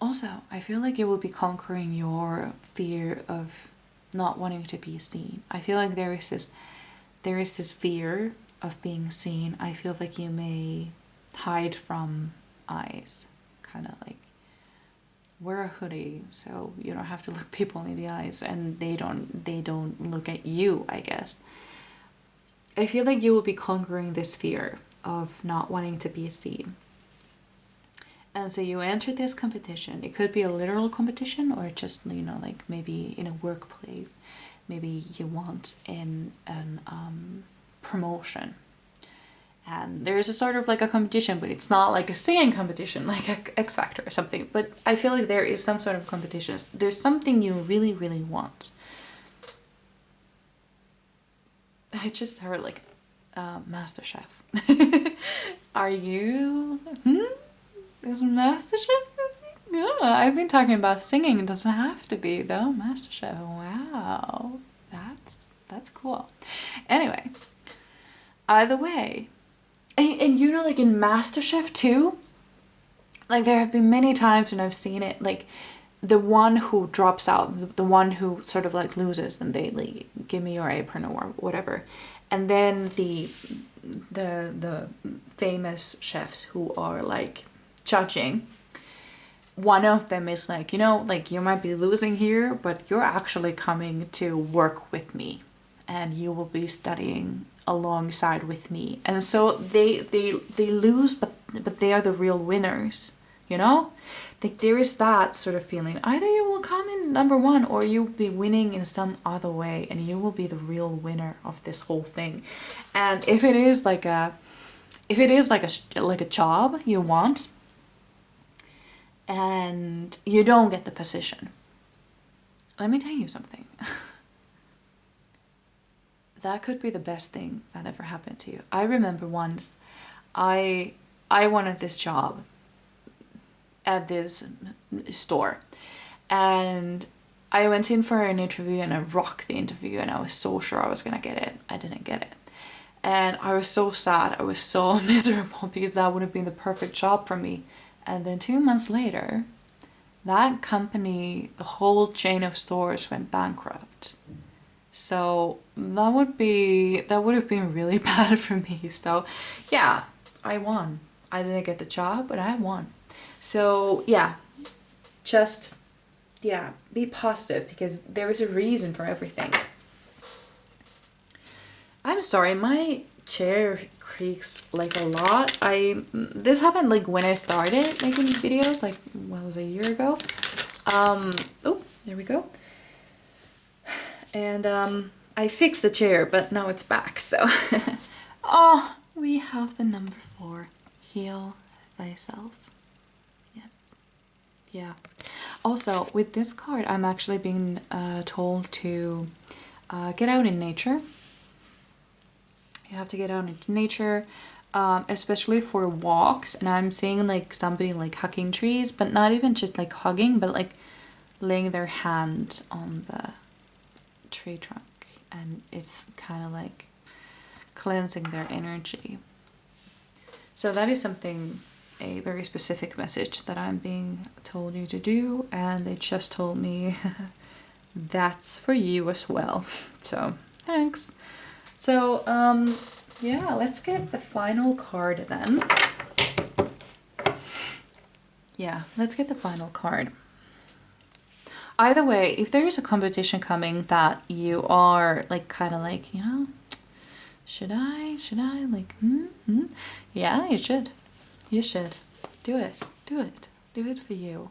Also, I feel like you will be conquering your fear of not wanting to be seen. I feel like there is this fear of being seen. I feel like you may hide from eyes, kind of like wear a hoodie so you don't have to look people in the eyes, and they don't look at you, I guess. I feel like you will be conquering this fear of not wanting to be seen. And so you enter this competition. It could be a literal competition, or just, you know, like maybe in a workplace. Maybe you want an promotion. And there's a sort of like a competition, but it's not like a singing competition, like a X Factor or something. But I feel like there is some sort of competition. There's something you really, really want. I just heard like MasterChef. Are you... Is MasterChef? No, I've been talking about singing. It doesn't have to be though. MasterChef. Wow, that's cool. Anyway, either way, and you know, like in MasterChef too, like there have been many times when I've seen it, like the one who drops out, the one who sort of like loses, and they like, give me your apron or whatever, and then the famous chefs who are like judging, one of them is like, you know, like you might be losing here, but you're actually coming to work with me and you will be studying alongside with me. And so they lose, but they are the real winners, you know? Like there is that sort of feeling. Either you will come in number one, or you'll be winning in some other way, and you will be the real winner of this whole thing. And if it is like a job you want, and you don't get the position, let me tell you something. That could be the best thing that ever happened to you. I remember once I wanted this job at this store, and I went in for an interview and I rocked the interview, and I was so sure I was gonna get it. I didn't get it. And I was so sad. I was so miserable because that would have been the perfect job for me. And then 2 months later, that company, the whole chain of stores went bankrupt. So that would have been really bad for me. So yeah, I won. I didn't get the job, but I won. So yeah, just, yeah, be positive, because there is a reason for everything. I'm sorry, my chair creaks like a lot. This happened like when I started making videos, like what was it, a year ago? Oh, there we go. And I fixed the chair, but now it's back, so. Oh, we have the number 4. Heal thyself. Yes. Yeah. Also, with this card, I'm actually being told to get out in nature. You have to get out into nature, especially for walks. And I'm seeing like somebody like hugging trees, but not even just like hugging, but like laying their hand on the tree trunk. And it's kind of like cleansing their energy. So that is something, a very specific message that I'm being told you to do. And they just told me that's for you as well. So thanks. So, yeah, let's get the final card then. Yeah, let's get the final card. Either way, if there is a competition coming that you are like kind of like, you know, should I like, yeah, you should. You should. Do it. Do it. Do it for you.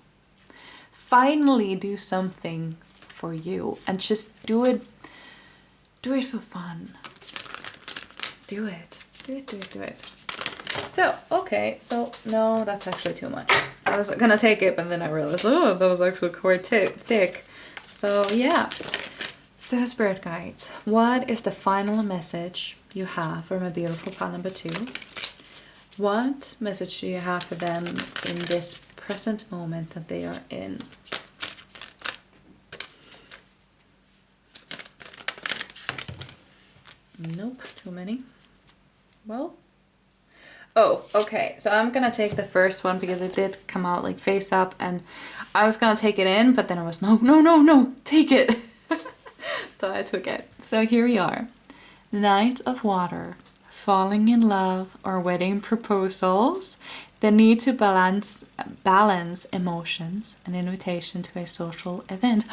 Finally do something for you and just do it. Do it for fun. Do it. Do it, do it, do it. So, okay, so no, that's actually too much. I was gonna take it, but then I realized, oh, that was actually quite thick. So, yeah. So, spirit guides, what is the final message you have for my beautiful pile number 2? What message do you have for them in this present moment that they are in? Nope, too many. Well, oh, okay, so I'm gonna take the first one because it did come out like face up, and I was gonna take it in, but then I was no, take it. So I took it. So here we are. Knight of Water, falling in love or wedding proposals, the need to balance emotions, an invitation to a social event.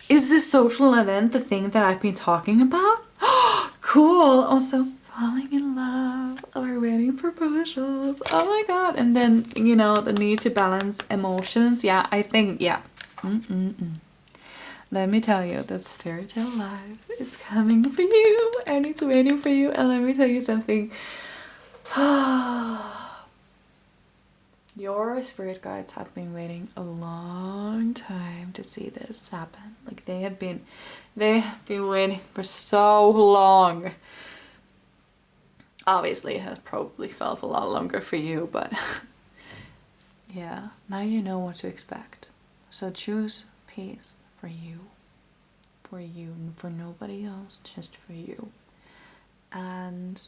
Is this social event the thing that I've been talking about? Cool. Also, falling in love or wedding proposals. Oh my god. And then, you know, the need to balance emotions. Yeah, I think, yeah. Let me tell you, this fairy tale life is coming for you and it's waiting for you. And let me tell you something. Your spirit guides have been waiting a long time to see this happen. Like they have been waiting for so long. Obviously, it has probably felt a lot longer for you, but yeah, now you know what to expect. So choose peace for you, for nobody else, just for you. And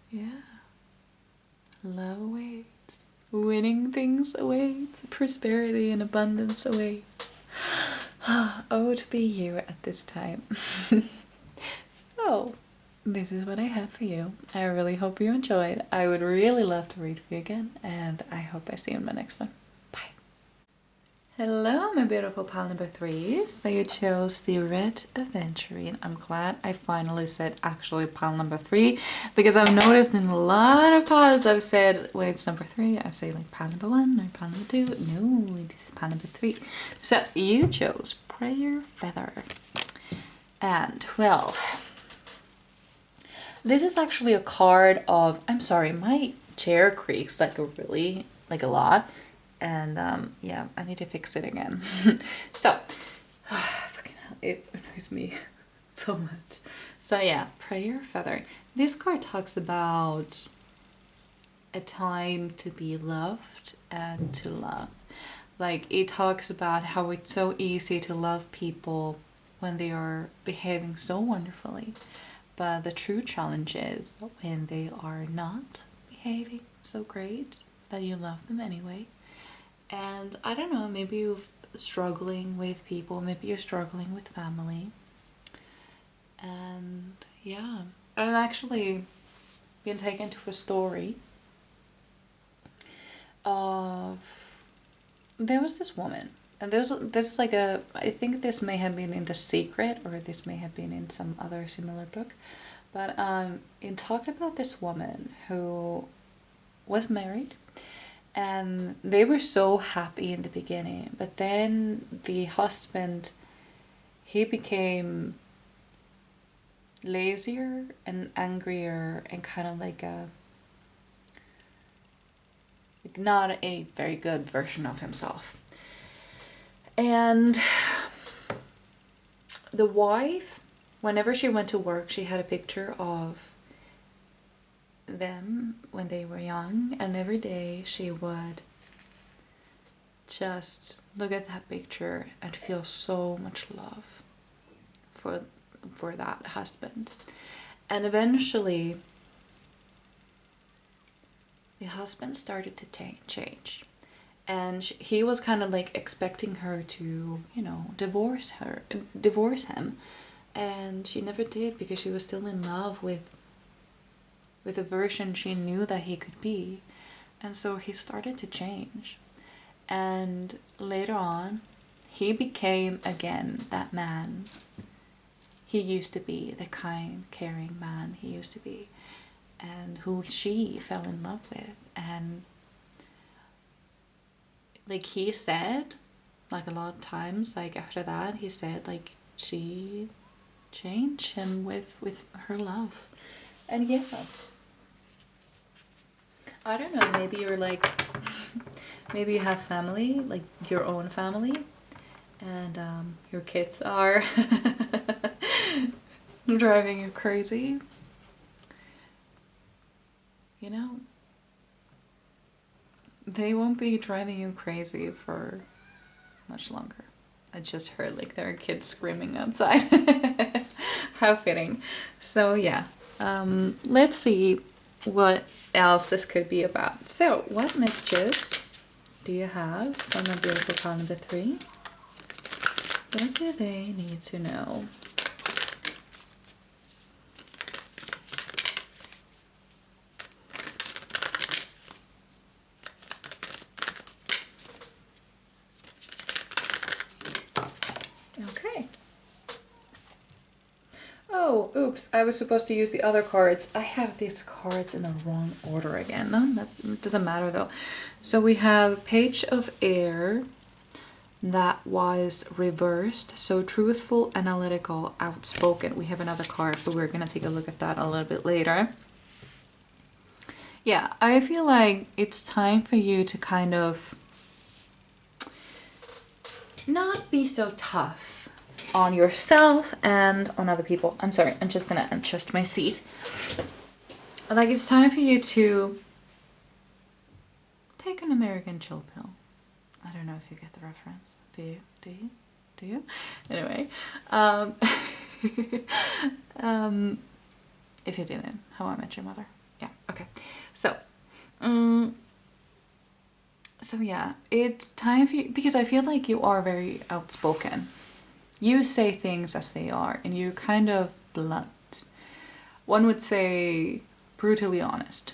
yeah, love awaits. Winning things awaits, prosperity and abundance awaits. Oh, to be you at this time. So, this is what I had for you. I really hope you enjoyed. I would really love to read for you again, and I hope I see you in my next one. Bye. Hello, my beautiful pile number 3s. So you chose the Red Aventurine. I'm glad I finally said actually pile number 3, because I've noticed in a lot of piles I've said when it's number 3, I say like pile number 1 or pile number 2. No, this is pile number 3. So you chose Prayer Feather. And well, this is actually a card of, I'm sorry, my chair creaks like a lot. And yeah, I need to fix it again. So, fucking hell, it annoys me so much. So yeah, Prayer Feather. This card talks about a time to be loved and to love. Like, it talks about how it's so easy to love people when they are behaving so wonderfully. But the true challenge is when they are not behaving so great that you love them anyway. And I don't know, maybe you're struggling with people, maybe you're struggling with family. And yeah, I've actually been taken to a story of, there was this woman, and this is like I think this may have been in The Secret, or this may have been in some other similar book, But it talked about this woman who was married, and they were so happy in the beginning, but then the husband, he became lazier and angrier and kind of like not a very good version of himself. And the wife, whenever she went to work, she had a picture of them when they were young, and every day she would just look at that picture and feel so much love for that husband. And eventually the husband started to change, and he was kind of like expecting her to, you know, divorce him, and she never did, because she was still in love with the version she knew that he could be. And so he started to change, and later on he became again that man he used to be, the kind, caring man he used to be, and who she fell in love with. And like he said, like a lot of times, like after that, he said like she changed him with her love. And yeah, I don't know, maybe you're like, maybe you have family, like your own family, and your kids are driving you crazy. You know, they won't be driving you crazy for much longer. I just heard like there are kids screaming outside. How fitting. So yeah, let's see what else this could be about. So what messages do you have from a beautiful card number 3? What do they need to know? Okay. Oh, oops, I was supposed to use the other cards. I have these cards in the wrong order again. No, that doesn't matter though. So we have Page of Air, that was reversed. So truthful, analytical, outspoken. We have another card, but we're gonna take a look at that a little bit later. Yeah, I feel like it's time for you to kind of not be so tough on yourself and on other people. I'm sorry, I'm just gonna adjust my seat. Like, it's time for you to take an American chill pill. I don't know if you get the reference. Do you? Do you? Do you? Anyway, if you didn't, How I Met Your Mother. Yeah. Okay. So, so yeah, it's time for you, because I feel like you are very outspoken. You say things as they are, and you're kind of blunt. One would say brutally honest.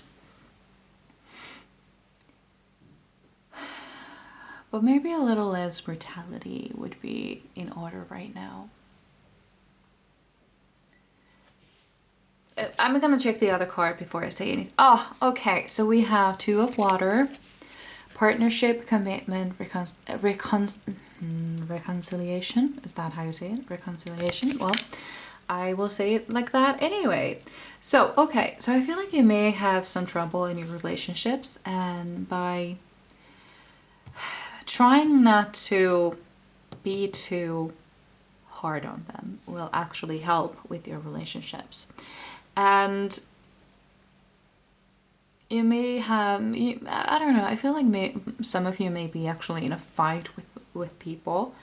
But maybe a little less brutality would be in order right now. I'm gonna check the other card before I say anything. Oh, okay. So we have Two of Water, partnership, commitment, reconciliation. Is that how you say it? Reconciliation? Well, I will say it like that anyway. So, okay. So I feel like you may have some trouble in your relationships, and by trying not to be too hard on them will actually help with your relationships. And you may have, I don't know, I feel like some of you may be actually in a fight with people.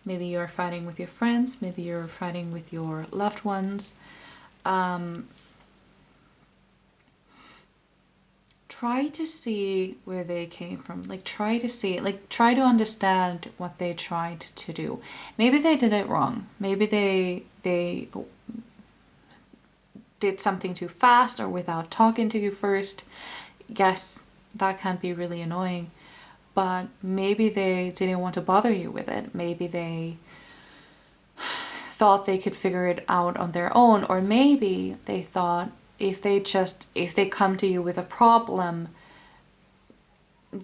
Maybe you're fighting with your friends, maybe you're fighting with your loved ones. Try to see where they came from. Like, try to understand what they tried to do. Maybe they did it wrong. Maybe they did something too fast or without talking to you first. Yes, that can be really annoying. But maybe they didn't want to bother you with it. Maybe they thought they could figure it out on their own, or maybe they thought if they come to you with a problem,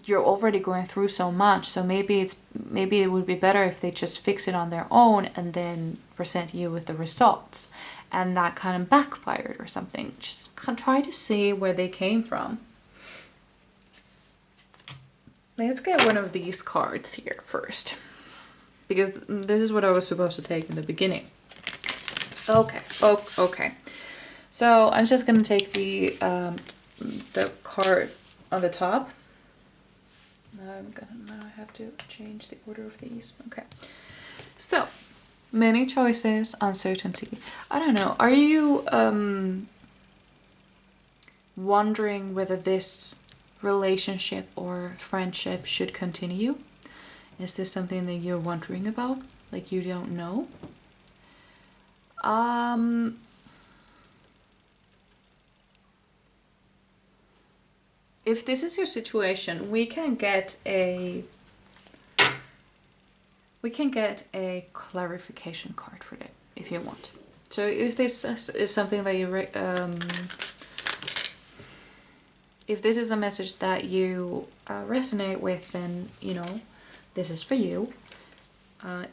you're already going through so much, so maybe it would be better if they just fix it on their own and then present you with the results, and that kind of backfired or something. Just try to see where they came from. Let's get one of these cards here first, because this is what I was supposed to take in the beginning. Okay. Okay. So I'm just gonna take the card on the top. Now I have to change the order of these. Okay. So many choices, uncertainty. I don't know. Are you wondering whether this relationship or friendship should continue? Is this something that you're wondering about? Like you don't know? If this is your situation, we can get a clarification card for it if you want. So if this is something that you if this is a message that you resonate with, then this is for you.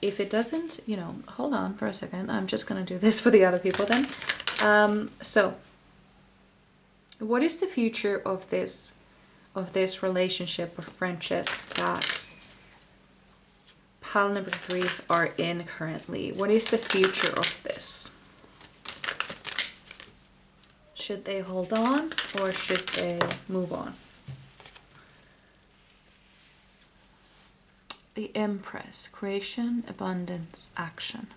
If it doesn't, hold on for a second. I'm just gonna do this for the other people then. So what is the future of this relationship or friendship that pile number 3s are in currently? What is the future of this? Should they hold on or should they move on? The Empress, creation, abundance, action.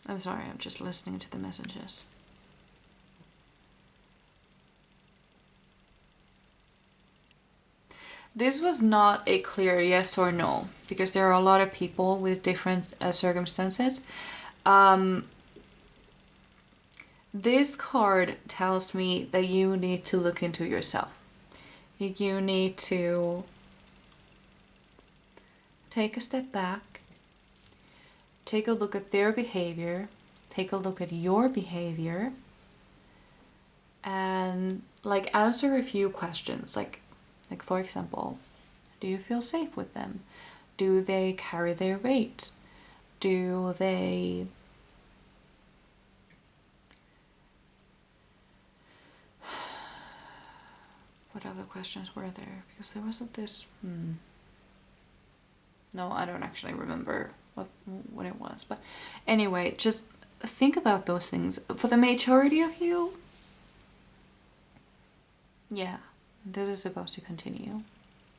I'm sorry, I'm just listening to the messages. This was not a clear yes or no, because there are a lot of people with different circumstances. This card tells me that you need to look into yourself. You need to take a step back, take a look at their behavior, take a look at your behavior, and answer a few questions. Like for example, do you feel safe with them? Do they carry their weight? Do they what other questions were there? Because there wasn't this no, I don't actually remember what it was. But anyway, just think about those things. For the majority of you, yeah, this is supposed to continue.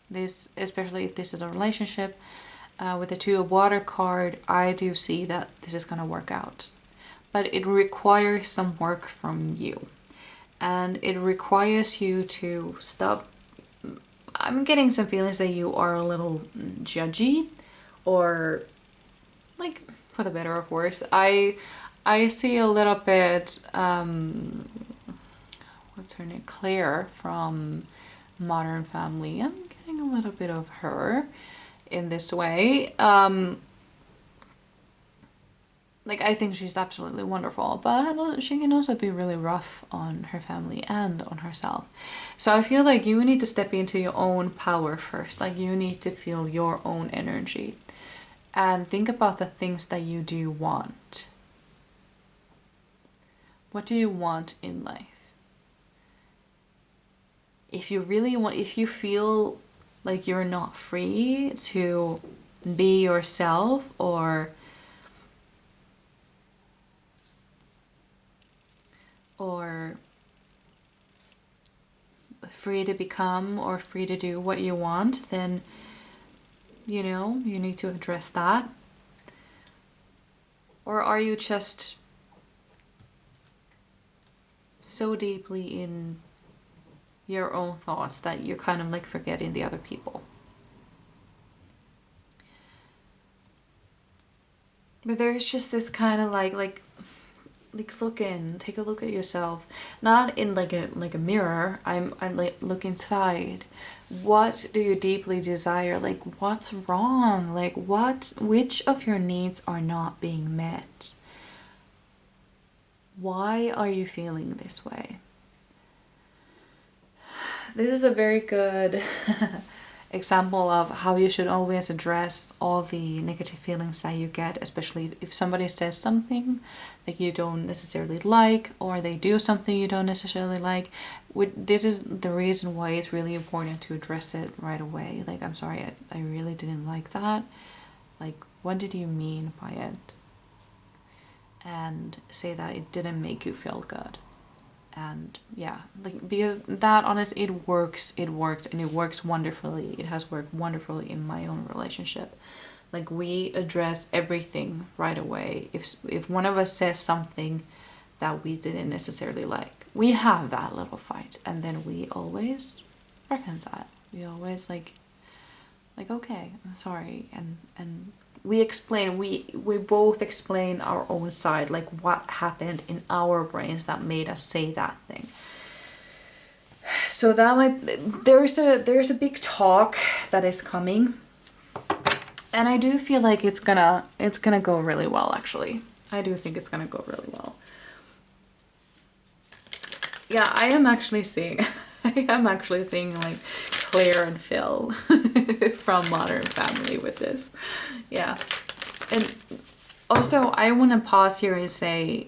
This, especially if this is a relationship, with the 2 of Water card, I do see that this is going to work out. But it requires some work from you. And it requires you to stop. I'm getting some feelings that you are a little judgy, or for the better or worse. I see a little bit, what's her name? Claire from Modern Family. I'm getting a little bit of her in this way. I think she's absolutely wonderful, but she can also be really rough on her family and on herself. So I feel like you need to step into your own power first. You need to feel your own energy and think about the things that you do want. What do you want in life? If you really want, if you feel like you're not free to be yourself, or free to become or free to do what you want, then you need to address that. Or are you just so deeply in your own thoughts that you're kind of forgetting the other people? But there's just this kind of like take a look at yourself, not in like a mirror. I'm like, look inside. What do you deeply desire? Like, what's wrong? Like, which of your needs are not being met? Why are you feeling this way? This is a very good example of how you should always address all the negative feelings that you get, especially if somebody says something that you don't necessarily like, or they do something you don't necessarily like. This is the reason why it's really important to address it right away. Like, I'm sorry, I really didn't like that. Like, what did you mean by it? And say that it didn't make you feel good. And yeah, like, because that, honestly, it works, and it works wonderfully. It has worked wonderfully in my own relationship. Like, we address everything right away. If one of us says something that we didn't necessarily like, we have that little fight, and then we always reconcile. We always like okay, I'm sorry, and we explain, we both explain our own side, like what happened in our brains that made us say that thing. So that there's a big talk that is coming, and I do feel like it's gonna go really well, actually. I do think it's gonna go really well. Yeah, I am actually seeing like Claire and Phil from Modern Family with this. Yeah. And also, I want to pause here and say,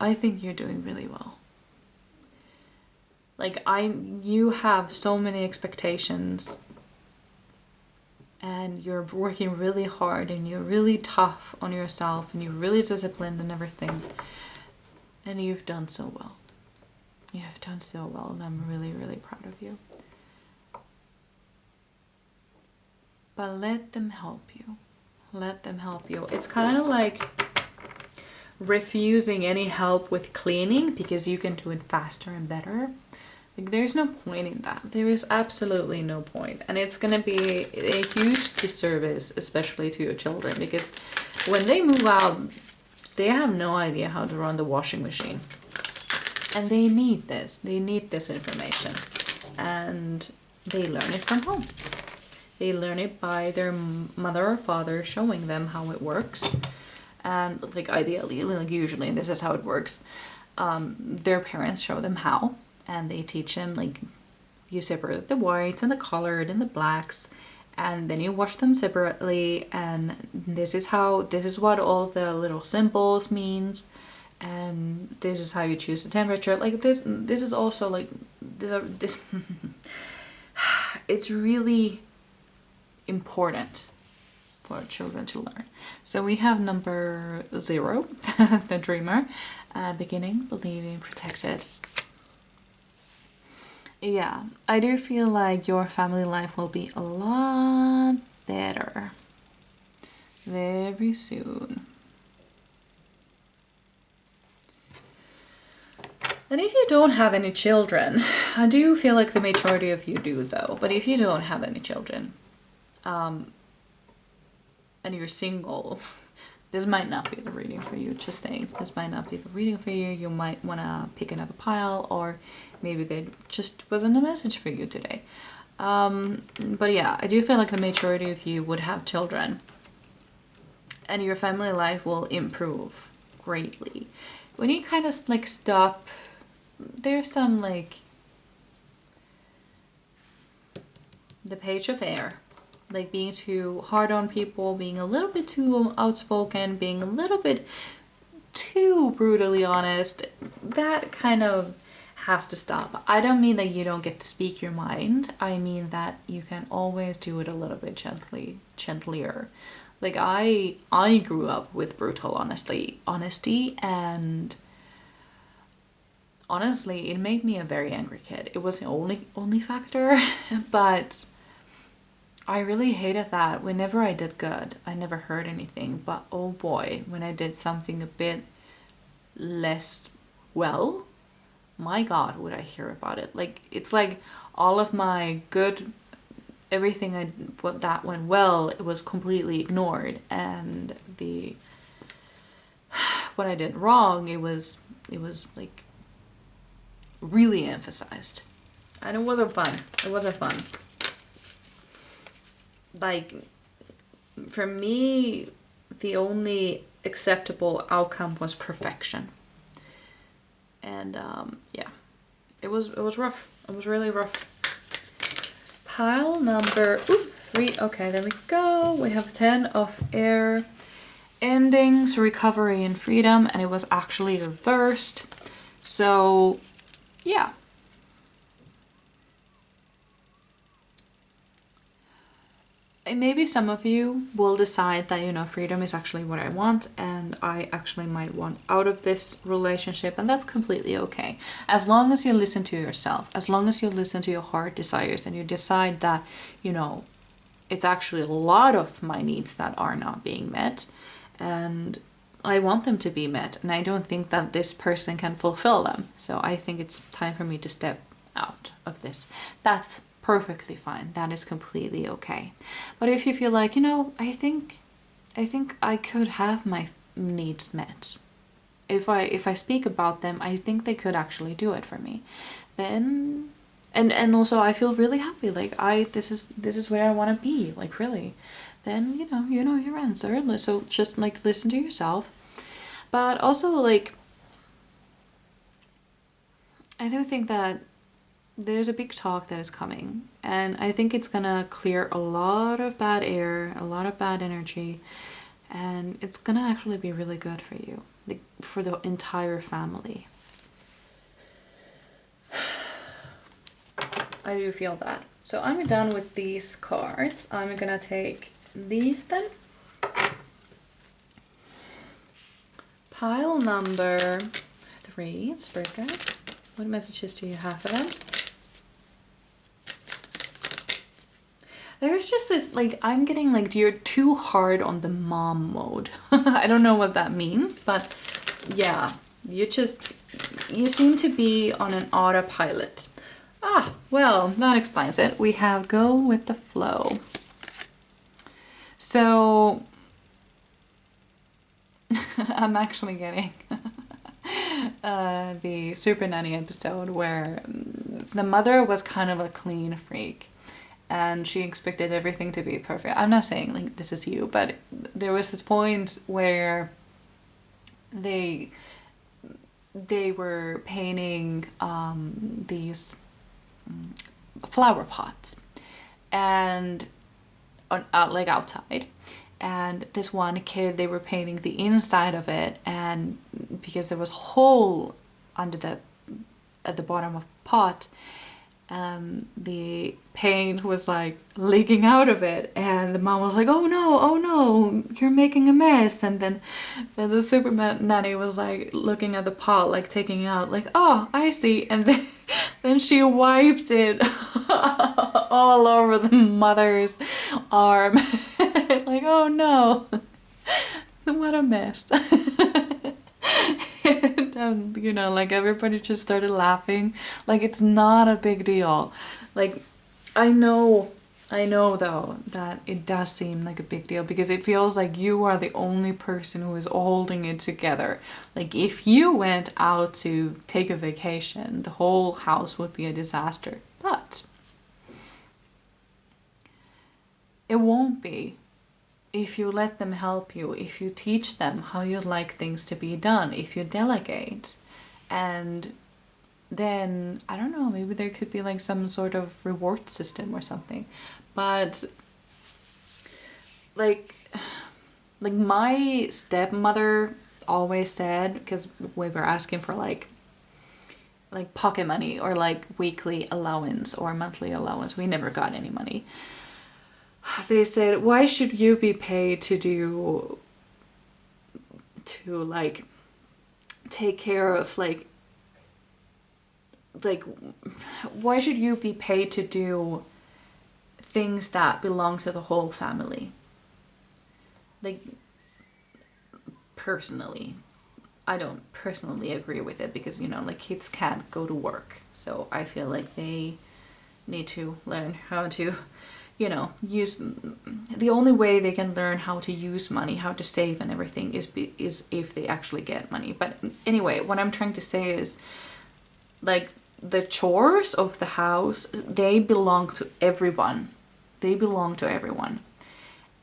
I think you're doing really well. Like, you have so many expectations, and you're working really hard, and you're really tough on yourself, and you're really disciplined and everything. And you've done so well. You have done so well, and I'm really, really proud of you. But let them help you. Let them help you. It's kind of like refusing any help with cleaning because you can do it faster and better. Like, there's no point in that. There is absolutely no point. And it's gonna be a huge disservice, especially to your children, because when they move out, they have no idea how to run the washing machine. And they need this. They need this information. And they learn it from home. They learn it by their mother or father showing them how it works. And like, ideally, like usually, this is how it works. Their parents show them how, and they teach them, like, you separate the whites and the colored and the blacks, and then you wash them separately. And this is what all the little symbols means. And this is how you choose the temperature. Like, this is also like this it's really important for children to learn. So we have number 0, the dreamer, beginning, believing, protected. Yeah, I do feel like your family life will be a lot better very soon. And if you don't have any children, I do feel like the majority of you do though, but if you don't have any children, and you're single, this might not be the reading for you, just saying. This might not be the reading for you. You might want to pick another pile, or maybe there just wasn't a message for you today. But yeah, I do feel like the majority of you would have children, and your family life will improve greatly. When you kind of like stop, there's some like the page of air, like being too hard on people, being a little bit too outspoken, being a little bit too brutally honest, that kind of has to stop. I don't mean that you don't get to speak your mind. I mean that you can always do it a little bit gentler. Like, I grew up with brutal honesty, and honestly, it made me a very angry kid. It was the only factor, but I really hated that. Whenever I did good, I never heard anything. But oh boy, when I did something a bit less well, my God, would I hear about it. Like, it's like all of my good, everything that went well, it was completely ignored. And what I did wrong, it was like really emphasized. And it wasn't fun. It wasn't fun. Like, for me, the only acceptable outcome was perfection. And yeah, it was rough. It was really rough. Pile number 3. Okay, there we go. We have 10 of air. Endings, recovery, and freedom. And it was actually reversed. So, yeah. Maybe some of you will decide that, you know, freedom is actually what I want, and I actually might want out of this relationship, and that's completely okay. As long as you listen to yourself, as long as you listen to your heart desires, and you decide that, you know, it's actually a lot of my needs that are not being met, and I want them to be met, and I don't think that this person can fulfill them. So I think it's time for me to step out of this. That's perfectly fine. That is completely okay. But if you feel like, you know, I think I could have my needs met. If I speak about them, I think they could actually do it for me. Then and also I feel really happy. Like this is where I want to be. Like really. Then you know your answer. So just like listen to yourself. But also like I do think that there's a big talk that is coming, and I think it's gonna clear a lot of bad air, a lot of bad energy, and it's gonna actually be really good for you, like for the entire family. I do feel that. So I'm done with these cards. I'm gonna take these then. Pile number 3, Spirit guides. What messages do you have for them? There's just this, like, I'm getting like, you're too hard on the mom mode. I don't know what that means, but yeah, you seem to be on an autopilot. Ah, well, that explains it. We have go with the flow. So, I'm actually getting the Super Nanny episode where the mother was kind of a clean freak. And she expected everything to be perfect. I'm not saying like this is you, but there was this point where they were painting these flower pots, and like outside. And this one kid, they were painting the inside of it, and because there was a hole under at the bottom of the pot, the paint was like leaking out of it, and the mom was like, oh no, you're making a mess. And then the Super Nanny was like looking at the pot, like taking it out, like, oh, I see. And then she wiped it all over the mother's arm. Like, oh no, what a mess. And, you know, like everybody just started laughing. Like, it's not a big deal. Like, I know though that it does seem like a big deal, because it feels like you are the only person who is holding it together. Like, if you went out to take a vacation, the whole house would be a disaster. But it won't be. If you let them help you, if you teach them how you like things to be done, if you delegate, and then, I don't know, maybe there could be like some sort of reward system or something. But like my stepmother always said, because we were asking for like pocket money or like weekly allowance or monthly allowance, we never got any money. They said, why should you be paid to like take care of like why should you be paid to do things that belong to the whole family? Like, personally, I don't personally agree with it, because, you know, like, kids can't go to work. So I feel like they need to learn how to you know, use, the only way they can learn how to use money, how to save and everything is if they actually get money. But anyway, what I'm trying to say is, like, the chores of the house, they belong to everyone. They belong to everyone.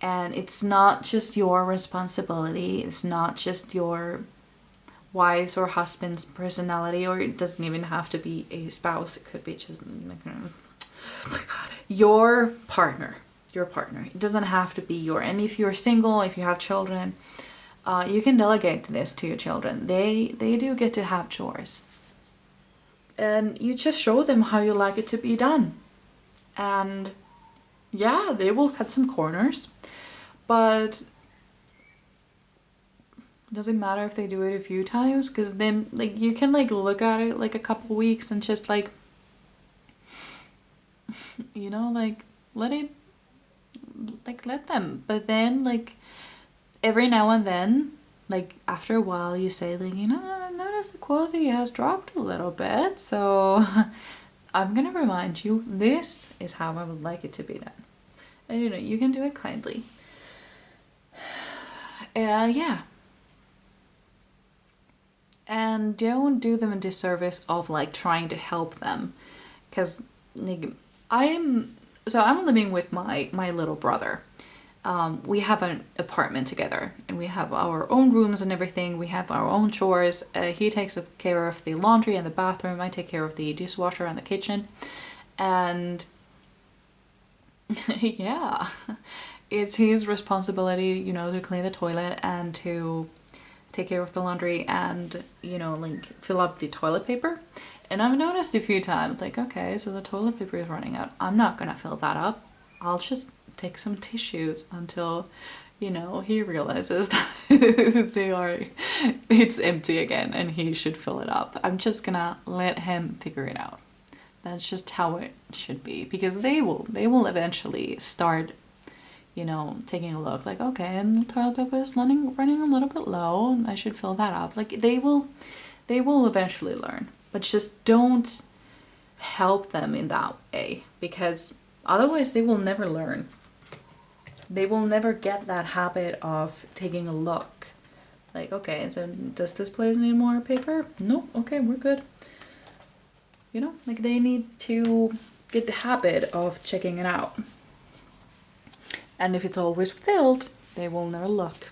And it's not just your responsibility. It's not just your wife's or husband's personality, or it doesn't even have to be a spouse. It could be just, oh my God, your partner. It doesn't have to be and if you're single, if you have children, you can delegate this to your children. They do get to have chores. And you just show them how you like it to be done. And yeah, they will cut some corners, but it doesn't matter if they do it a few times, because then, like, you can, like, look at it like a couple weeks and just, like, you know, like, let them. But then, like, every now and then, like, after a while, you say, like, you know, I noticed the quality has dropped a little bit, so I'm gonna remind you, this is how I would like it to be done. And, you know, you can do it kindly. And yeah. And don't do them a disservice of, like, trying to help them. Because, like, I'm living with my little brother. We have an apartment together, and we have our own rooms and everything. We have our own chores. He takes care of the laundry and the bathroom. I take care of the dishwasher and the kitchen. And yeah, it's his responsibility, you know, to clean the toilet and to take care of the laundry and, you know, like, fill up the toilet paper. And I've noticed a few times, like, okay, so the toilet paper is running out. I'm not gonna fill that up. I'll just take some tissues until, you know, he realizes that it's empty again and he should fill it up. I'm just gonna let him figure it out. That's just how it should be, because they will eventually start, you know, taking a look, like, okay, and the toilet paper is running a little bit low, and I should fill that up. Like, they will eventually learn, but just don't help them in that way, because otherwise they will never learn. They will never get that habit of taking a look. Like, okay, so does this place need more paper? No, okay, we're good. You know, like, they need to get the habit of checking it out. And if it's always filled, they will never look.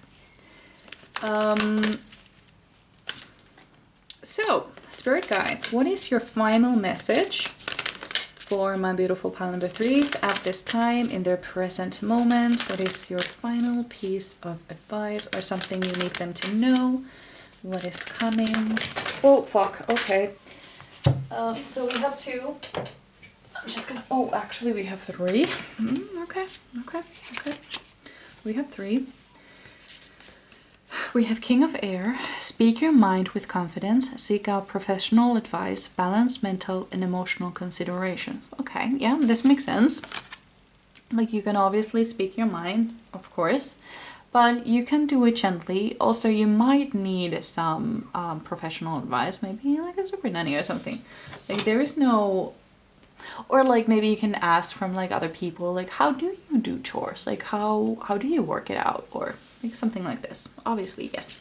So, spirit guides, what is your final message for my beautiful pile number 3s at this time in their present moment? What is your final piece of advice or something you need them to know? What is coming? Oh, fuck. Okay. So we have 2. I'm just gonna, oh, actually we have 3. Okay. We have 3. We have King of Air. Speak your mind with confidence. Seek out professional advice. Balance mental and emotional considerations. Okay, yeah, this makes sense. Like, you can obviously speak your mind, of course, but you can do it gently. Also, you might need some professional advice, maybe like a super nanny or something. Like, there is no, or like maybe you can ask from like other people, like, how do you do chores? Like, how do you work it out? Or like something like this. Obviously, yes.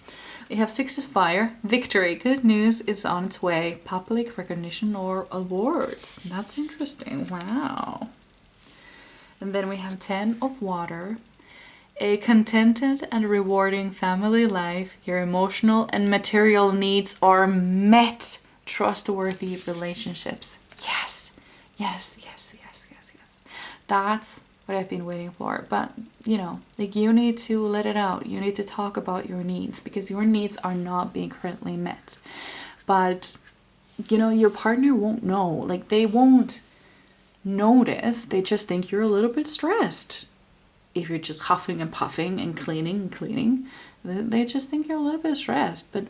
We have 6 of Fire. Victory. Good news is on its way. Public recognition or awards. That's interesting. Wow. And then we have 10 of Water. A contented and rewarding family life. Your emotional and material needs are met. Trustworthy relationships. Yes. Yes. That's what I've been waiting for. But, you know, like, you need to let it out. You need to talk about your needs, because your needs are not being currently met. But, you know, your partner won't know. Like, they won't notice. They just think you're a little bit stressed. If you're just huffing and puffing and cleaning, they just think you're a little bit stressed. But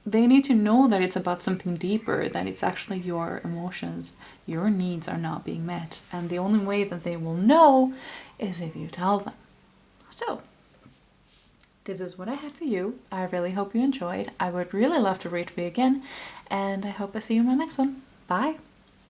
they need to know that it's about something deeper, that it's actually your emotions, your needs are not being met. And the only way that they will know is if you tell them. So, this is what I had for you. I really hope you enjoyed. I would really love to read for you again. And I hope I see you in my next one. Bye!